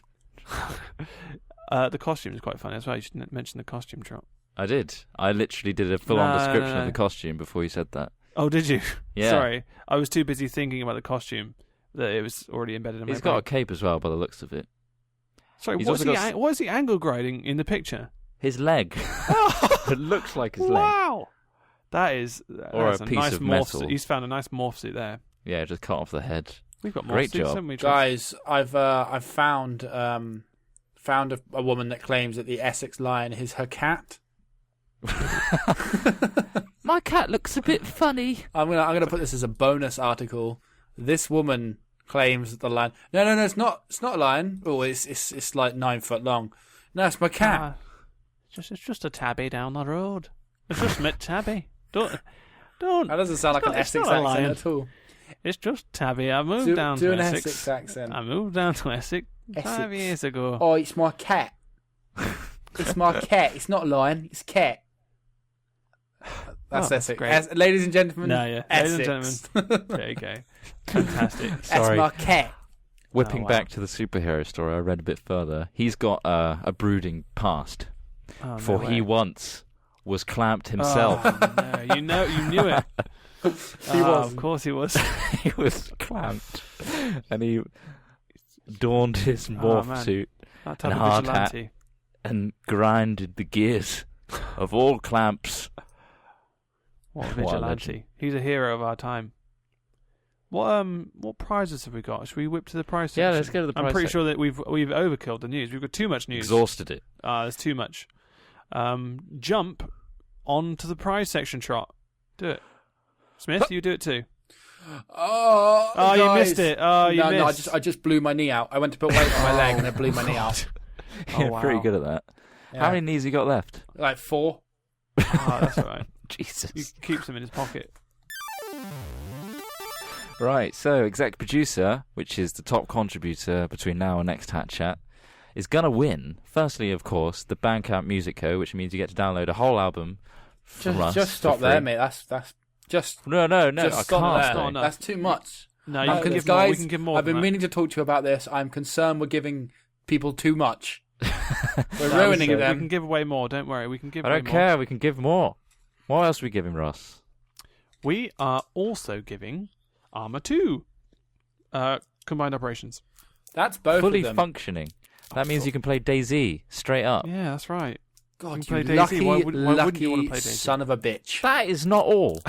The costume is quite funny as well. You should mention the costume, Trot. I did. I literally did a full-on No, description no. of the costume before you said that. Oh, did you? Yeah. Sorry, I was too busy thinking about the costume that it was already embedded in my He's got a brain. cape as well, by the looks of it. Sorry, He's what also is he angle grinding in the picture? his leg. It looks like his leg. Wow. That is Or that's a piece nice of morph metal. suit. He's found a nice morph suit there. Yeah, just cut off the head. We've got morph Great suits, job. haven't we, Trent? Guys, I've found a woman that claims that the Essex lion is her cat. My cat looks a bit funny. I'm gonna put this as a bonus article. This woman claims that the lion. No, it's not. It's not a lion. Oh, it's like 9 foot long. No, it's my cat. It's just a tabby down the road. It's just met tabby. Don't. That doesn't sound like an it's Essex not a accent lion. at all. It's just tabby. I moved down Do to an Essex. Essex accent. I moved down to Essex 5 Essex. years ago. Oh, it's my cat. It's my cat. It's not a lion. It's cat. That's That's Essex. great. Ladies and gentlemen, No, yeah. Essex. Ladies and gentlemen. There you go. Fantastic. That's Sorry. my cat. Whipping wow. back to the superhero story, I read a bit further. He's got a brooding past. Oh, For no he way. once was clamped himself. Oh, no. You knew it. He was. Of course he was. He was clamped. And he donned his morph man. suit That type And of hard hat. vigilante. and grinded the gears of all clamps. What a What a vigilante. He's a hero of our time. What prizes have we got? Should we whip to the prize section? Yeah, let's go to the I'm prize pretty section. sure that we've overkilled the news. We've got too much news. Exhausted it. There's too much. Jump onto the prize section, Trot. Do it. Smith, you do it too. Oh, Oh, you guys. missed it. Oh, you no, missed. I just blew my knee out. I went to put weight on my leg and I blew my knee out. Yeah, wow. pretty good at that. Yeah. How many knees you got left? Like 4. Oh, that's all right. He Jesus. keeps them in his pocket. Right, so exec producer, which is the top contributor between now and next Hat Chat, is going to win. Firstly, of course, the Bandcamp Music Code, which means you get to download a whole album from us. Just stop for free. there, mate. That's just. No, Just I stop can't. there. Not enough. That's too much. No, you I'm can con- give more. guys, We can give more. I've been than meaning to talk to you about this. I'm concerned we're giving people too much. We're that. ruining We them. can give away more. Don't worry. We can give I away don't more. care. We can give more. What else are we giving, Ross? We are also giving Armour 2 combined operations. That's both Fully of them. functioning. That means you can play DayZ straight up. Yeah, that's right. God, You can you play lucky, DayZ. Why wouldn't you lucky want to play DayZ? son of a bitch. That is not all.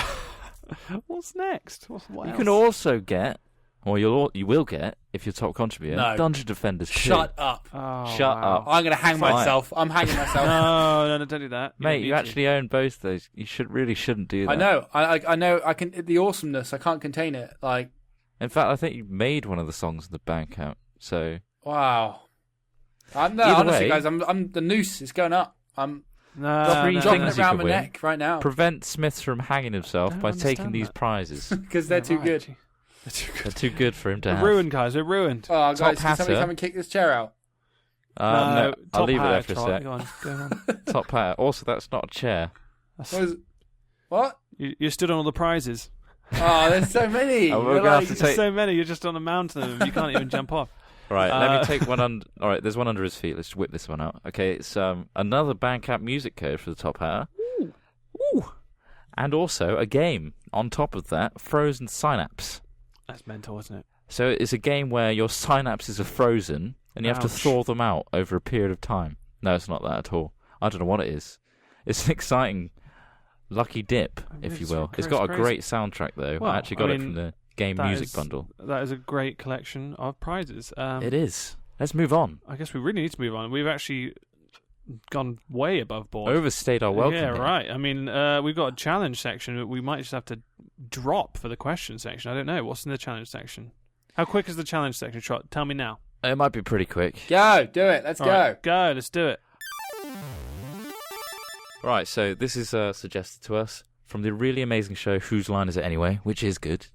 What's next? What You else? can also get, or you will get, if you're top contributor, No. Dungeon Defenders 2. Shut up. Oh, Shut wow. up. I'm going to hang Fine. myself. I'm hanging myself. No, don't do that. Mate, don't you need to. actually own both those. You shouldn't do that. I know. I know. I can. The awesomeness. I can't contain it. Like, In fact, I think you made one of the songs in the Bandcamp. So wow. Either Honestly, way- guys, I'm the noose is going up. I'm No, Three no, dropping things it you around could my win. neck right now prevent Smith from hanging himself don't by taking understand these that. prizes. because they're too right. good. They're too They're good. too good for him to We're have. ruined, guys. We're ruined. Oh, Top guys, can somebody hatter. come and kick this chair out? No, I'll top leave it there hat, for a Trot. sec. Go on, go on. Top hat. Also, that's not a chair. That's- What? What? you stood on all the prizes. Oh, there's so many. Oh, we're You're gonna like- have to There's take- so many. You're just on a mountain of them. You can't even jump off. Right, let me Uh, take one under. All right, there's one under his feet. Let's whip this one out. Okay, it's another Bandcamp music code for the top hatter. Ooh. And also a game on top of that, Frozen Synapse. That's mental, isn't it? So it's a game where your synapses are frozen and you have to Ouch. thaw them out over a period of time. No, it's not that at all. I don't know what it is. It's an exciting lucky dip, if you It's will. It's crazy, got a crazy. great soundtrack, though. Well, I actually got I it from mean, the game that music is- bundle. That is a great collection of prizes. It is. Let's move on. I guess we really need to move on. We've actually gone way above board. Overstayed our welcome. Yeah, here. right. I mean, we've got a challenge section that we might just have to drop for the question section. I don't know. What's in the challenge section? How quick is the challenge section, Trot? Tell me now. It might be pretty quick. Go, do it. Let's All go. right, go. Let's do it. Right, so this is suggested to us from the really amazing show Whose Line Is It Anyway, which is good.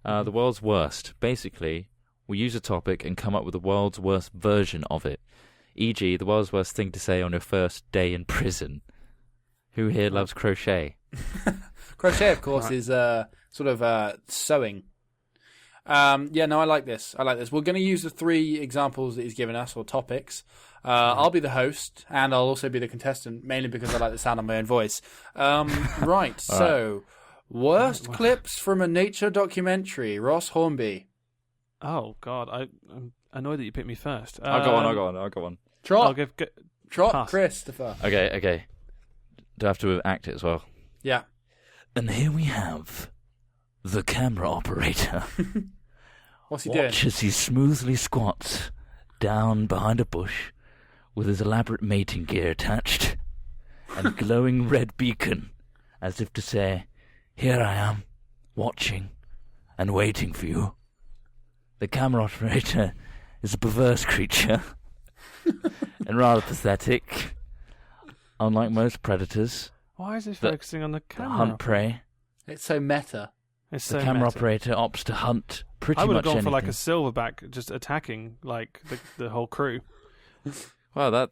The world's worst. Basically, we use a topic and come up with the world's worst version of it. E.g., the world's worst thing to say on your first day in prison. Who here loves crochet? Crochet, of course, Right. is sort of sewing. Yeah, no, I like this. We're going to use the 3 examples that he's given us, or topics. I'll be the host, and I'll also be the contestant, mainly because I like the sound of my own voice. Right, so, worst clips from a nature documentary, Ross Hornby. Oh God, I'm annoyed that you picked me first. I'll go on. Trot. I'll give Trot, pass. Christopher. Okay. Do I have to act it as well? Yeah. And here we have the camera operator. What's he Watch doing? as he smoothly squats down behind a bush with his elaborate mating gear attached and glowing red beacon, as if to say, "Here I am, watching and waiting for you." The camera operator is a perverse creature and rather pathetic. Unlike most predators Why is he that focusing on the that camera? hunt prey, It's so meta. It's the so camera meta. operator opts to hunt pretty I would have much gone for like a anything. silverback, just attacking like the whole crew. Well,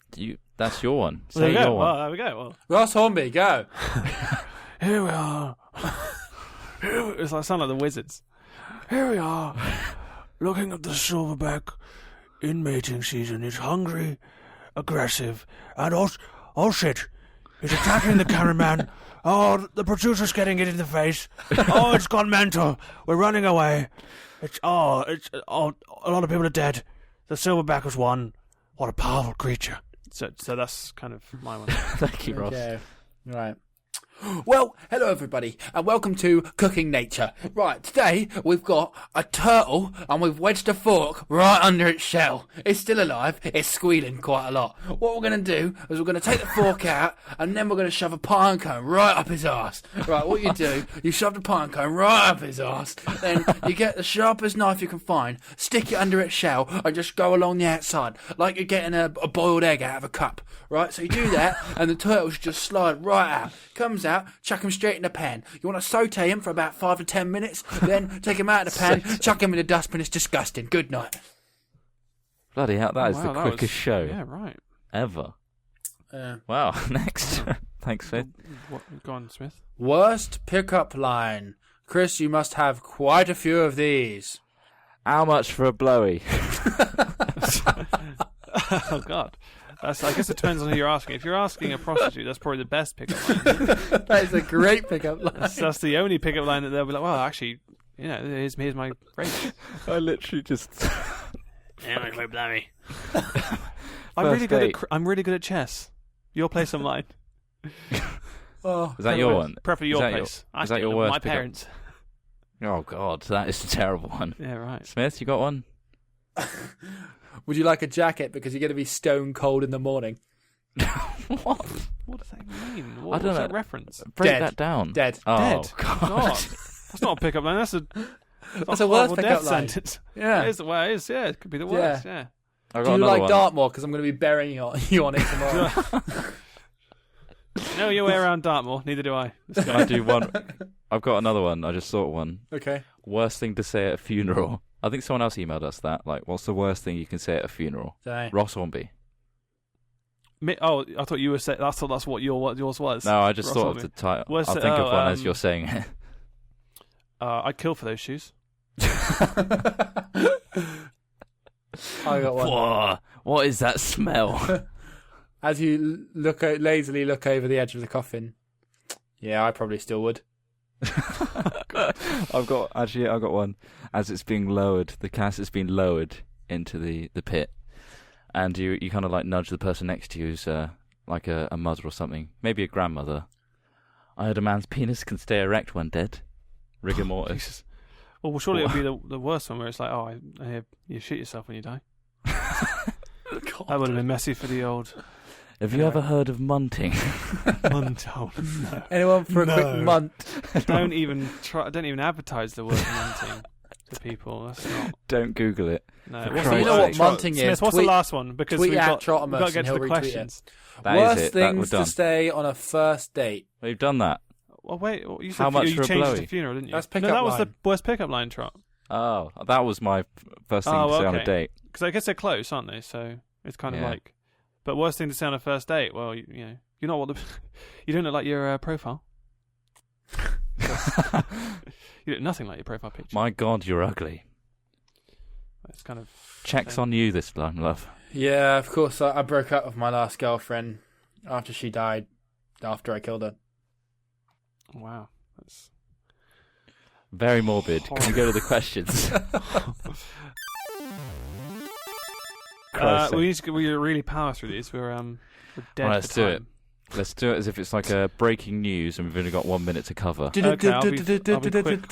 that's your one. There Say we go. your Well, one. there we go. Well, Ross Hornby, go. here we are. It's like sound like the Wizards. Here we are, looking at the silverback in mating season. It's hungry, aggressive, and oh shit, he's attacking the cameraman. Oh, the producer's getting it in the face. Oh, it's gone mental. We're running away. A lot of people are dead. The silverback has won. What a powerful creature. So that's kind of my one. Thank you, Ross. Okay. Right. Well, hello everybody, and welcome to Cooking Nature. Right, today we've got a turtle, and we've wedged a fork right under its shell. It's still alive, it's squealing quite a lot. What we're going to do is we're going to take the fork out, and then we're going to shove a pine cone right up his arse. Right, what you do, you shove the pine cone right up his arse, then you get the sharpest knife you can find, stick it under its shell, and just go along the outside, like you're getting a boiled egg out of a cup. Right, so you do that, and the turtle should just slide right out. Comes out, chuck him straight in the pan. You want to saute him for about 5 to 10 minutes, then take him out of the pan, chuck him in the dustbin. It's disgusting. Good night. Bloody hell, that is Wow, the that quickest was- show Yeah, right. ever. Wow, next. Thanks, Sid. Go on, Smith. Worst pickup line. Chris, you must have quite a few of these. How much for a blowy? Oh, God. I guess it depends on who you're asking. If you're asking a prostitute, that's probably the best pickup line. That is a great pickup line. That's the only pickup line that they'll be like, well, actually, here's my rate. I literally just... I'm First really good date. I'm really good at chess. Your place or mine? Oh, Is that your one? Preferably Is your that place. is that your worst My pickup? parents. Oh, God, that is a terrible one. Yeah, right. Smith, you got one? would you like a jacket because you're going to be stone cold in the morning? What? What does that mean? I What's don't that know. reference? Break Dead. that down. Dead. Oh, Dead. God. God. That's not a pickup line. That's a That's a worst horrible pickup death line. sentence. Yeah. It is. Well, it is. Yeah, it could be the worst. Yeah. I got Do you another like one. Dartmoor? Because I'm going to be burying you on it tomorrow. No, your way around Dartmoor. Neither do I. Can I do one? I've got another one. I just thought of one. Okay. Worst thing to say at a funeral. I think someone else emailed us that. Like, what's the worst thing you can say at a funeral? So, Ross Hornby. Oh, I thought you were saying. I thought that's what yours was. No, I just Ross thought Hornby. of the title. Worst- I'll think of oh, one as you're saying it. I'd kill for those shoes. I got one. Whoa, what is that smell? As you lazily look over the edge of the coffin. Yeah, I probably still would. I've got one. As it's being lowered, the casset's been lowered into the pit, and you kind of like nudge the person next to you who's like a mother or something, maybe a grandmother. I heard a man's penis can stay erect when dead. Rigor mortis. Jesus. Well, surely it would be the worst one where it's like, oh, I hear you shoot yourself when you die. That would have been messy for the old Have you ever heard of munting? Munto. No. Anyone for a No. quick munt? Don't even advertise the word munting to people. That's not. Don't Google it. No. For What's Christ's the- You know what sake. munting Smith, is? what's the last one? Because tweet we've at got to Trottermus get and to the he'll retweet questions. That Worst is it. That we're things done. to say on a first date. We've done that. Well, wait. You said How much you for a changed it blowy? to funeral, didn't you? That's No, pickup that was line. the worst pickup line, Trot. Oh, that was my first thing to say on a okay. date. Because I guess they're close, aren't they? So it's kind of Yeah. like. But worst thing to say on a first date? Well, you know, you're not what the. You don't look like your profile. You look nothing like your profile picture. My God, you're ugly. It's kind of. Check's on you this time, love. Yeah, of course. I broke up with my last girlfriend after she died. After I killed her. Wow. That's. Very morbid. Can we go to the questions? we really power through these. We're dead. Right, let's for do time. it. Let's do it as if it's like a breaking news and we've only got 1 minute to cover. Okay, I'll be quick.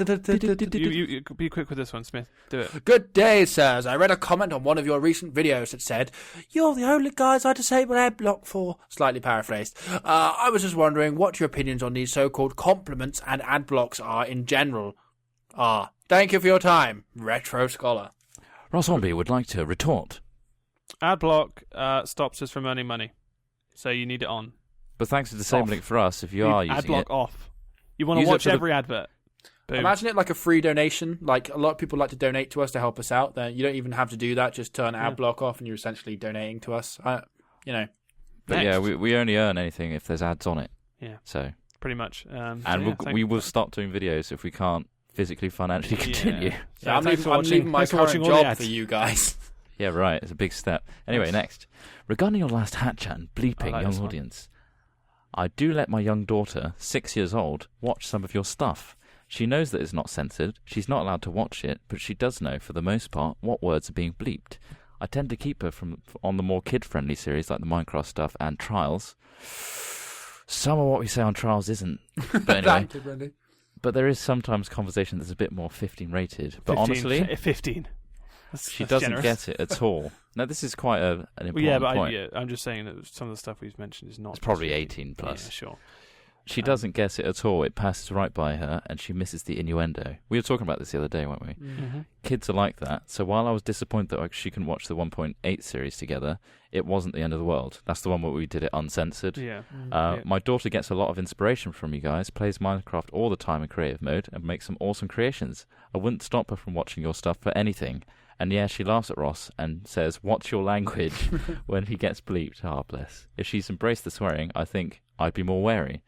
You be quick with this one, Smith. Do it. Good day, sirs. I read a comment on one of your recent videos that said, "You're the only guys I disable adblock for." Slightly paraphrased. I was just wondering what your opinions on these so-called compliments and adblocks are in general. Thank you for your time, Retro Scholar. Ross Zombie would like to retort. Adblock stops us from earning money, so you need it on. But thanks to disabling it for us, if you are using adblock it... off. You want to Use it watch for the- every advert. Boom. Imagine it like a free donation. Like, a lot of people like to donate to us to help us out. Then you don't even have to do that. Just turn adblock off and you're essentially donating to us. But Next. yeah, we only earn anything if there's ads on it. Yeah. So... Pretty much. we will stop doing videos if we can't physically, financially continue. I'm thanks for leaving my thanks for watching current all the job ads. for you guys. Yeah, right. It's a big step. Anyway, next. Regarding your last hat chat and bleeping, I like young this one. audience, I do let my young daughter, 6 years old, watch some of your stuff. She knows that it's not censored. She's not allowed to watch it, but she does know, for the most part, what words are being bleeped. I tend to keep her on the more kid-friendly series like the Minecraft stuff and Trials. Some of what we say on Trials isn't. But anyway. But there is sometimes conversation that's a bit more 15 rated. But 15, honestly, 15. she That's doesn't generous. get it at all. Now, this is quite an important Well, yeah, but point. I'm just saying that some of the stuff we've mentioned is not. It's probably 15. 18 plus. Yeah, sure. She doesn't get it at all. It passes right by her, and she misses the innuendo. We were talking about this the other day, weren't we? Mm-hmm. Kids are like that. So while I was disappointed that she couldn't watch the 1.8 series together, it wasn't the end of the world. That's the one where we did it uncensored. Yeah. My daughter gets a lot of inspiration from you guys, plays Minecraft all the time in creative mode, and makes some awesome creations. I wouldn't stop her from watching your stuff for anything. And yeah, she laughs at Ross and says, "What's your language?" when he gets bleeped. Ah, bless. If she's embraced the swearing, I think I'd be more wary.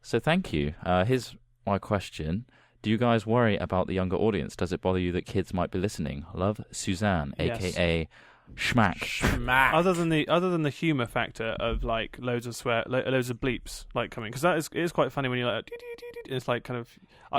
So thank you. Here's my question. Do you guys worry about the younger audience? Does it bother you that kids might be listening? Love, Suzanne, Yes. a.k.a. Schmack. Smack. Other than the humor factor of like loads of bleeps like coming, because it is quite funny when you're like, it's like kind of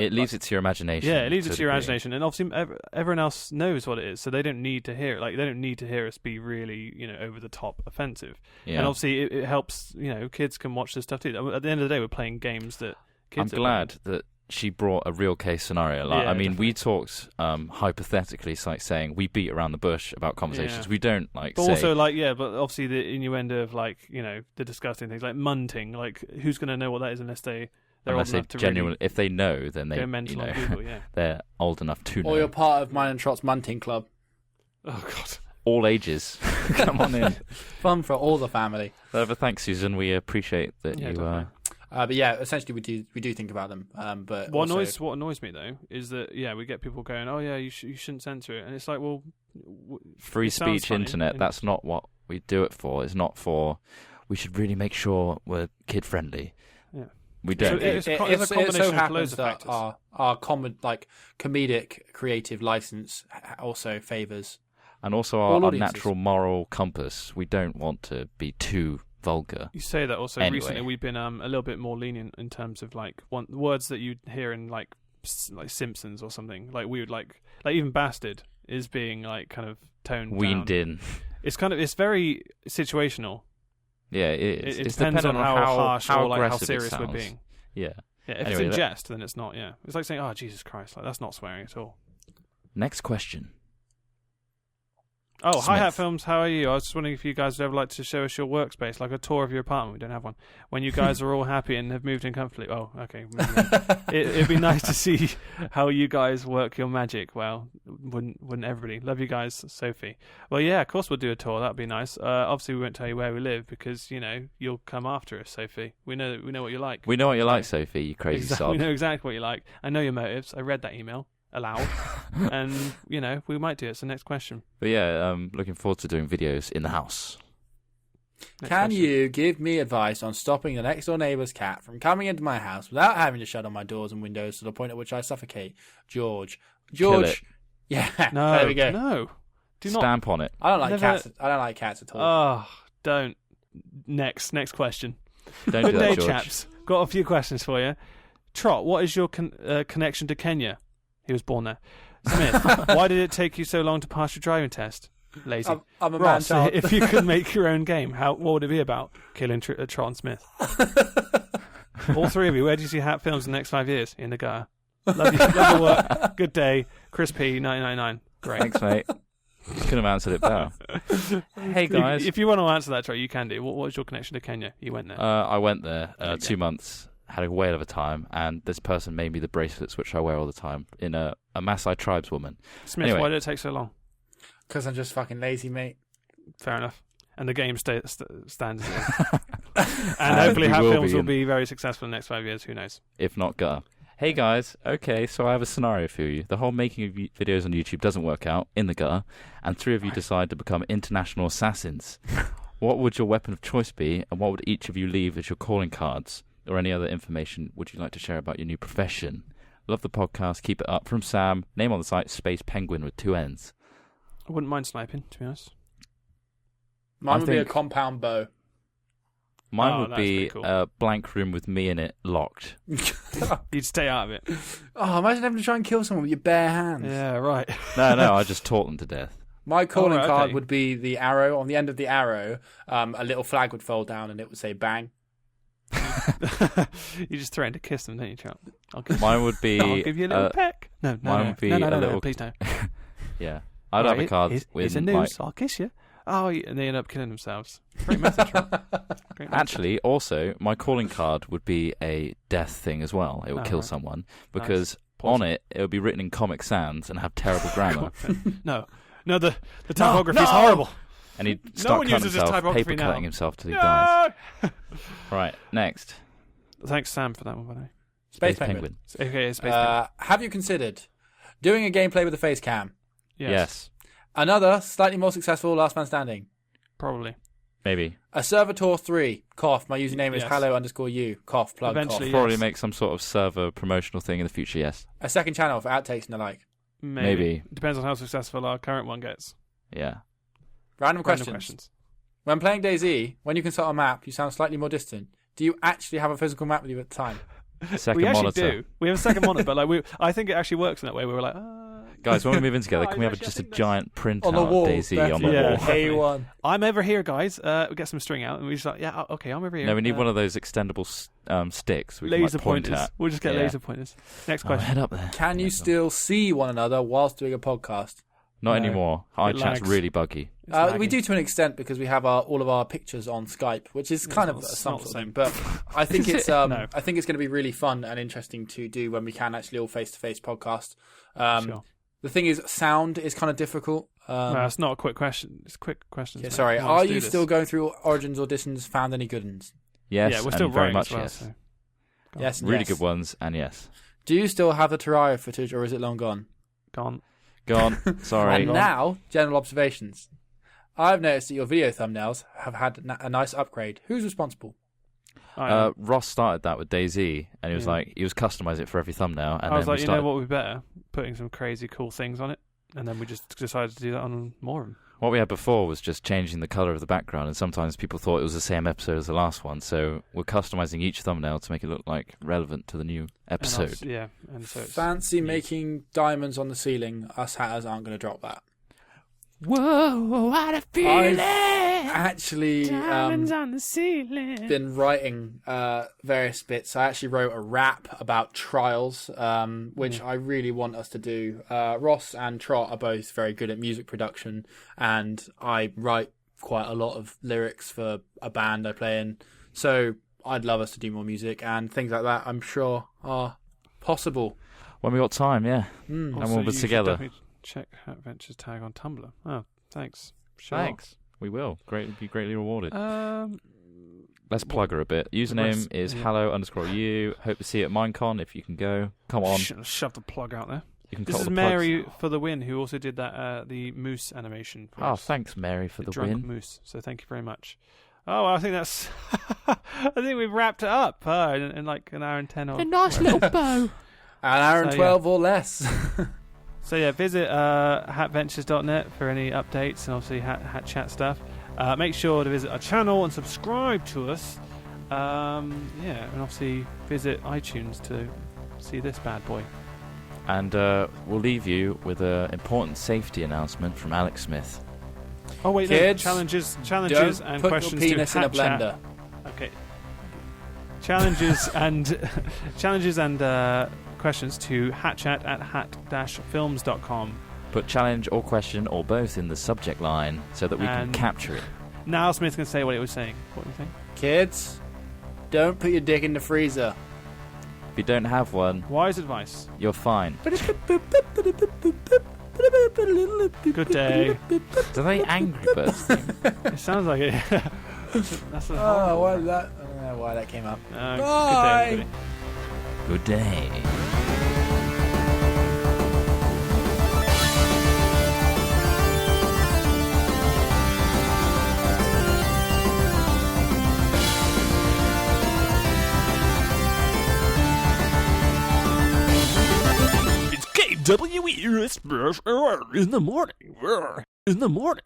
It leaves it to your imagination. Yeah, it leaves it a to your degree. imagination, and obviously everyone else knows what it is, so they don't need to hear it. Like they don't need to hear us be really over the top offensive. Yeah. And obviously it helps. Kids can watch this stuff too. At the end of the day, we're playing games that I'm kids. glad that she brought a real case scenario. Like, Yeah, I mean, definitely. we talked hypothetically, it's like saying we beat around the bush about conversations. Yeah. We don't But say. also, but obviously the innuendo of the disgusting things like munting. Like, who's going to know what that is unless they're unless old they enough to genuinely, if they know, then they go mental on Google. Yeah. they're old enough to know. Or you're part of mine and Trot's Munting Club. Oh God. All ages. Come on in. Fun for all the family. But thanks, Susan. We appreciate that Yeah, you. definitely. But yeah, essentially we do think about them. But What also, annoys me though is that we get people going, oh yeah, you shouldn't censor it, and it's like, well, Free it sounds speech funny, internet. and- That's not what we do it for. It's not for. We should really make sure we're kid friendly. Yeah. We don't. So it's a it combination so of happens loads of that factors. our comedic creative license also favours. And also All our audiences. natural moral compass. We don't want to be too vulgar. You say that also. Anyway. Recently, we've been a little bit more lenient in terms of words that you'd hear in like Simpsons or something. Like we would like even bastard is being like kind of toned Weaned down. in. It's very situational. Yeah, it is. It It's depends on dependent how harsh or like how aggressive it serious we're sounds. being. Yeah. Yeah, if Anyway, it's in that- jest, then it's not. Yeah, it's like saying, "Oh Jesus Christ!" Like that's not swearing at all. Next question. Oh, Hi Hat Smith. Films, how are you? I was just wondering if you guys would ever like to show us your workspace, like a tour of your apartment. We don't have one. When you guys are all happy and have moved in comfortably. Oh, okay. It'd be nice to see how you guys work your magic. Well, wouldn't everybody? Love you guys, Sophie. Well, yeah, of course we'll do a tour. That'd be nice. Obviously, we won't tell you where we live because you'll come after us, Sophie. We know what you like. We know what you like, Sophie, you crazy Exactly, we sod. know exactly what you like. I know your motives. I read that email aloud, and we might do it. So next question. But yeah, looking forward to doing videos in the house. Next Can question. you give me advice on stopping the next door neighbour's cat from coming into my house without having to shut on my doors and windows to the point at which I suffocate? George. Kill it. Yeah. No, There we go. No, do not. Stamp on it. I don't like Never- cats. I don't like cats at all. Oh, don't. Next question. Don't do Good that, day, George. chaps. Got a few questions for you. Trot, what is your connection to Kenya? He was born there. Smith, why did it take you so long to pass your driving test? Lazy. I'm a Ross, man child. if you could make your own game, what would it be about? Killing Tron Smith. All three of you, where do you see Hat Films in the next 5 years? In the gutter. Love you. Love your work. Good day. Chris P. 1999. Great. Thanks, mate. Couldn't have answered it better. Hey, guys. If you want to answer that, Troy, you can do. What was your connection to Kenya? You went there. I went there 2 months, had a whale of a time, and this person made me the bracelets which I wear all the time in a Maasai tribeswoman. Smith, anyway. why did it take so long? Because I'm just fucking lazy, mate. Fair enough. And the game stands as it is. And hopefully Hat Films will be very successful in the next 5 years. Who knows? If not gutter. Hey guys, okay, so I have a scenario for you. The whole making of videos on YouTube doesn't work out in the gutter, and 3 of you decide to become international assassins. What would your weapon of choice be, and what would each of you leave as your calling cards, or any other information would you like to share about your new profession? Love the podcast, keep it up. From Sam, name on the site, Space Penguin with 2 N's. I wouldn't mind sniping, to be honest. Mine would be a compound bow. Mine would be cool. a blank room with me in it, locked. You'd stay out of it. Oh, imagine having to try and kill someone with your bare hands. Yeah, right. No, I just taught them to death. My calling card okay. would be the arrow. On the end of the arrow, a little flag would fold down and it would say bang. You just threaten to kiss them, don't you, Chuck? Mine would be... I'll give you a little peck. No, would be a little... please no. Yeah. I'd have a card with... Here's a noose, I'll kiss you. Oh, and they end up killing themselves. Great message, Rob. Great message. Actually, also, my calling card would be a death thing as well. It would kill someone. Because on it would be written in Comic Sans and have terrible grammar. No, the typography is horrible. And he'd start cutting himself, paper cutting himself till he dies. Right, next. Thanks, Sam, for that one, by the way. Space Penguin. Okay, Space Penguin. Have you considered doing a gameplay with a face cam? Yes. Another, slightly more successful Last Man Standing. Probably. Maybe. A Server Tour 3. Cough. My username is hello_you. Cough. Plug. Eventually, cough. Probably make some sort of server promotional thing in the future, yes. A second channel for outtakes and the like. Maybe. Depends on how successful our current one gets. Yeah. Random questions. When playing DayZ, when you consult a map, you sound slightly more distant. Do you actually have a physical map with you at the time? Second we actually monitor. do. We have a second monitor, but I think it actually works in that way. We were like, guys, when we move in together, can we have just a giant printout on the wall, of DayZ on the wall? A1. I'm over here, guys. We get some string out, and we just like, yeah, okay, I'm over here. No, we need one of those extendable sticks. We laser can, point pointers. at. We'll just get laser pointers. Next question. Head up there. Can you still see one another whilst doing a podcast? Not anymore. iChat's really buggy. We do to an extent because we have all of our pictures on Skype, which is kind of some sort of thing. But I think it's No. I think it's going to be really fun and interesting to do when we can actually all face-to-face podcast. Sure. The thing is, sound is kind of difficult. No, it's not a quick question. It's quick questions. Yeah, sorry. Are you still going through Origins auditions? Found any good ones? Yes, yeah, we're still and very writing much as well, yes. so. Yes, Really yes. good ones, and yes. Do you still have the Terraria footage, or is it long gone? Gone. Sorry. And now, general observations. I've noticed that your video thumbnails have had a nice upgrade. Who's responsible? Ross started that with DayZ, and he was like, he was customizing it for every thumbnail. And I was then like, you know what would be better? Putting some crazy cool things on it. And then we just decided to do that on more of them. What we had before was just changing the colour of the background, and sometimes people thought it was the same episode as the last one, so we're customizing each thumbnail to make it look like relevant to the new episode. And so it's Fancy making diamonds on the ceiling. Us hatters aren't going to drop that. Whoa, what a feeling! I've actually Diamonds on the ceiling. been writing various bits. I actually wrote a rap about trials, which I really want us to do. Ross and Trot are both very good at music production, and I write quite a lot of lyrics for a band I play in. So I'd love us to do more music, and things like that I'm sure are possible. When we got time, yeah. Mm. And we'll be together. Check Hat Ventures tag on Tumblr. Oh, thanks. Sure. Thanks. We will. Be greatly rewarded. Let's plug her a bit. Rest- Username is hello_you. Hope to see you at Minecon if you can go. Come on. Shove the plug out there. You can This cut is the Mary plugs. for the win, who also did that the moose animation. For Oh, us. thanks, Mary, for the drunk win. moose. So thank you very much. Oh, I think that's. I think we've wrapped it up in like an hour and 10. Or A nice little bow. An hour and So, 12 or less. So yeah, visit hatventures.net for any updates and obviously hat chat stuff. Make sure to visit our channel and subscribe to us. And obviously visit iTunes to see this bad boy. And we'll leave you with an important safety announcement from Alex Smith. Oh wait, Kids, no. Challenges Don't and put questions your penis to in a Hat Chat. blender. Okay. Challenges and questions to hatchat at hat-films.com. Put challenge or question or both in the subject line so that we can And- capture it. Now Smith's going to say what he was saying. What were you saying? Kids, don't put your dick in the freezer. If you don't have one, Wise advice. you're fine. Good day. Do they Angry Birds thing? It sounds like it. That's a Oh, why did that? I don't know why that came up. Good Bye. day, everybody. Good day. It's KWE in the morning. In the morning.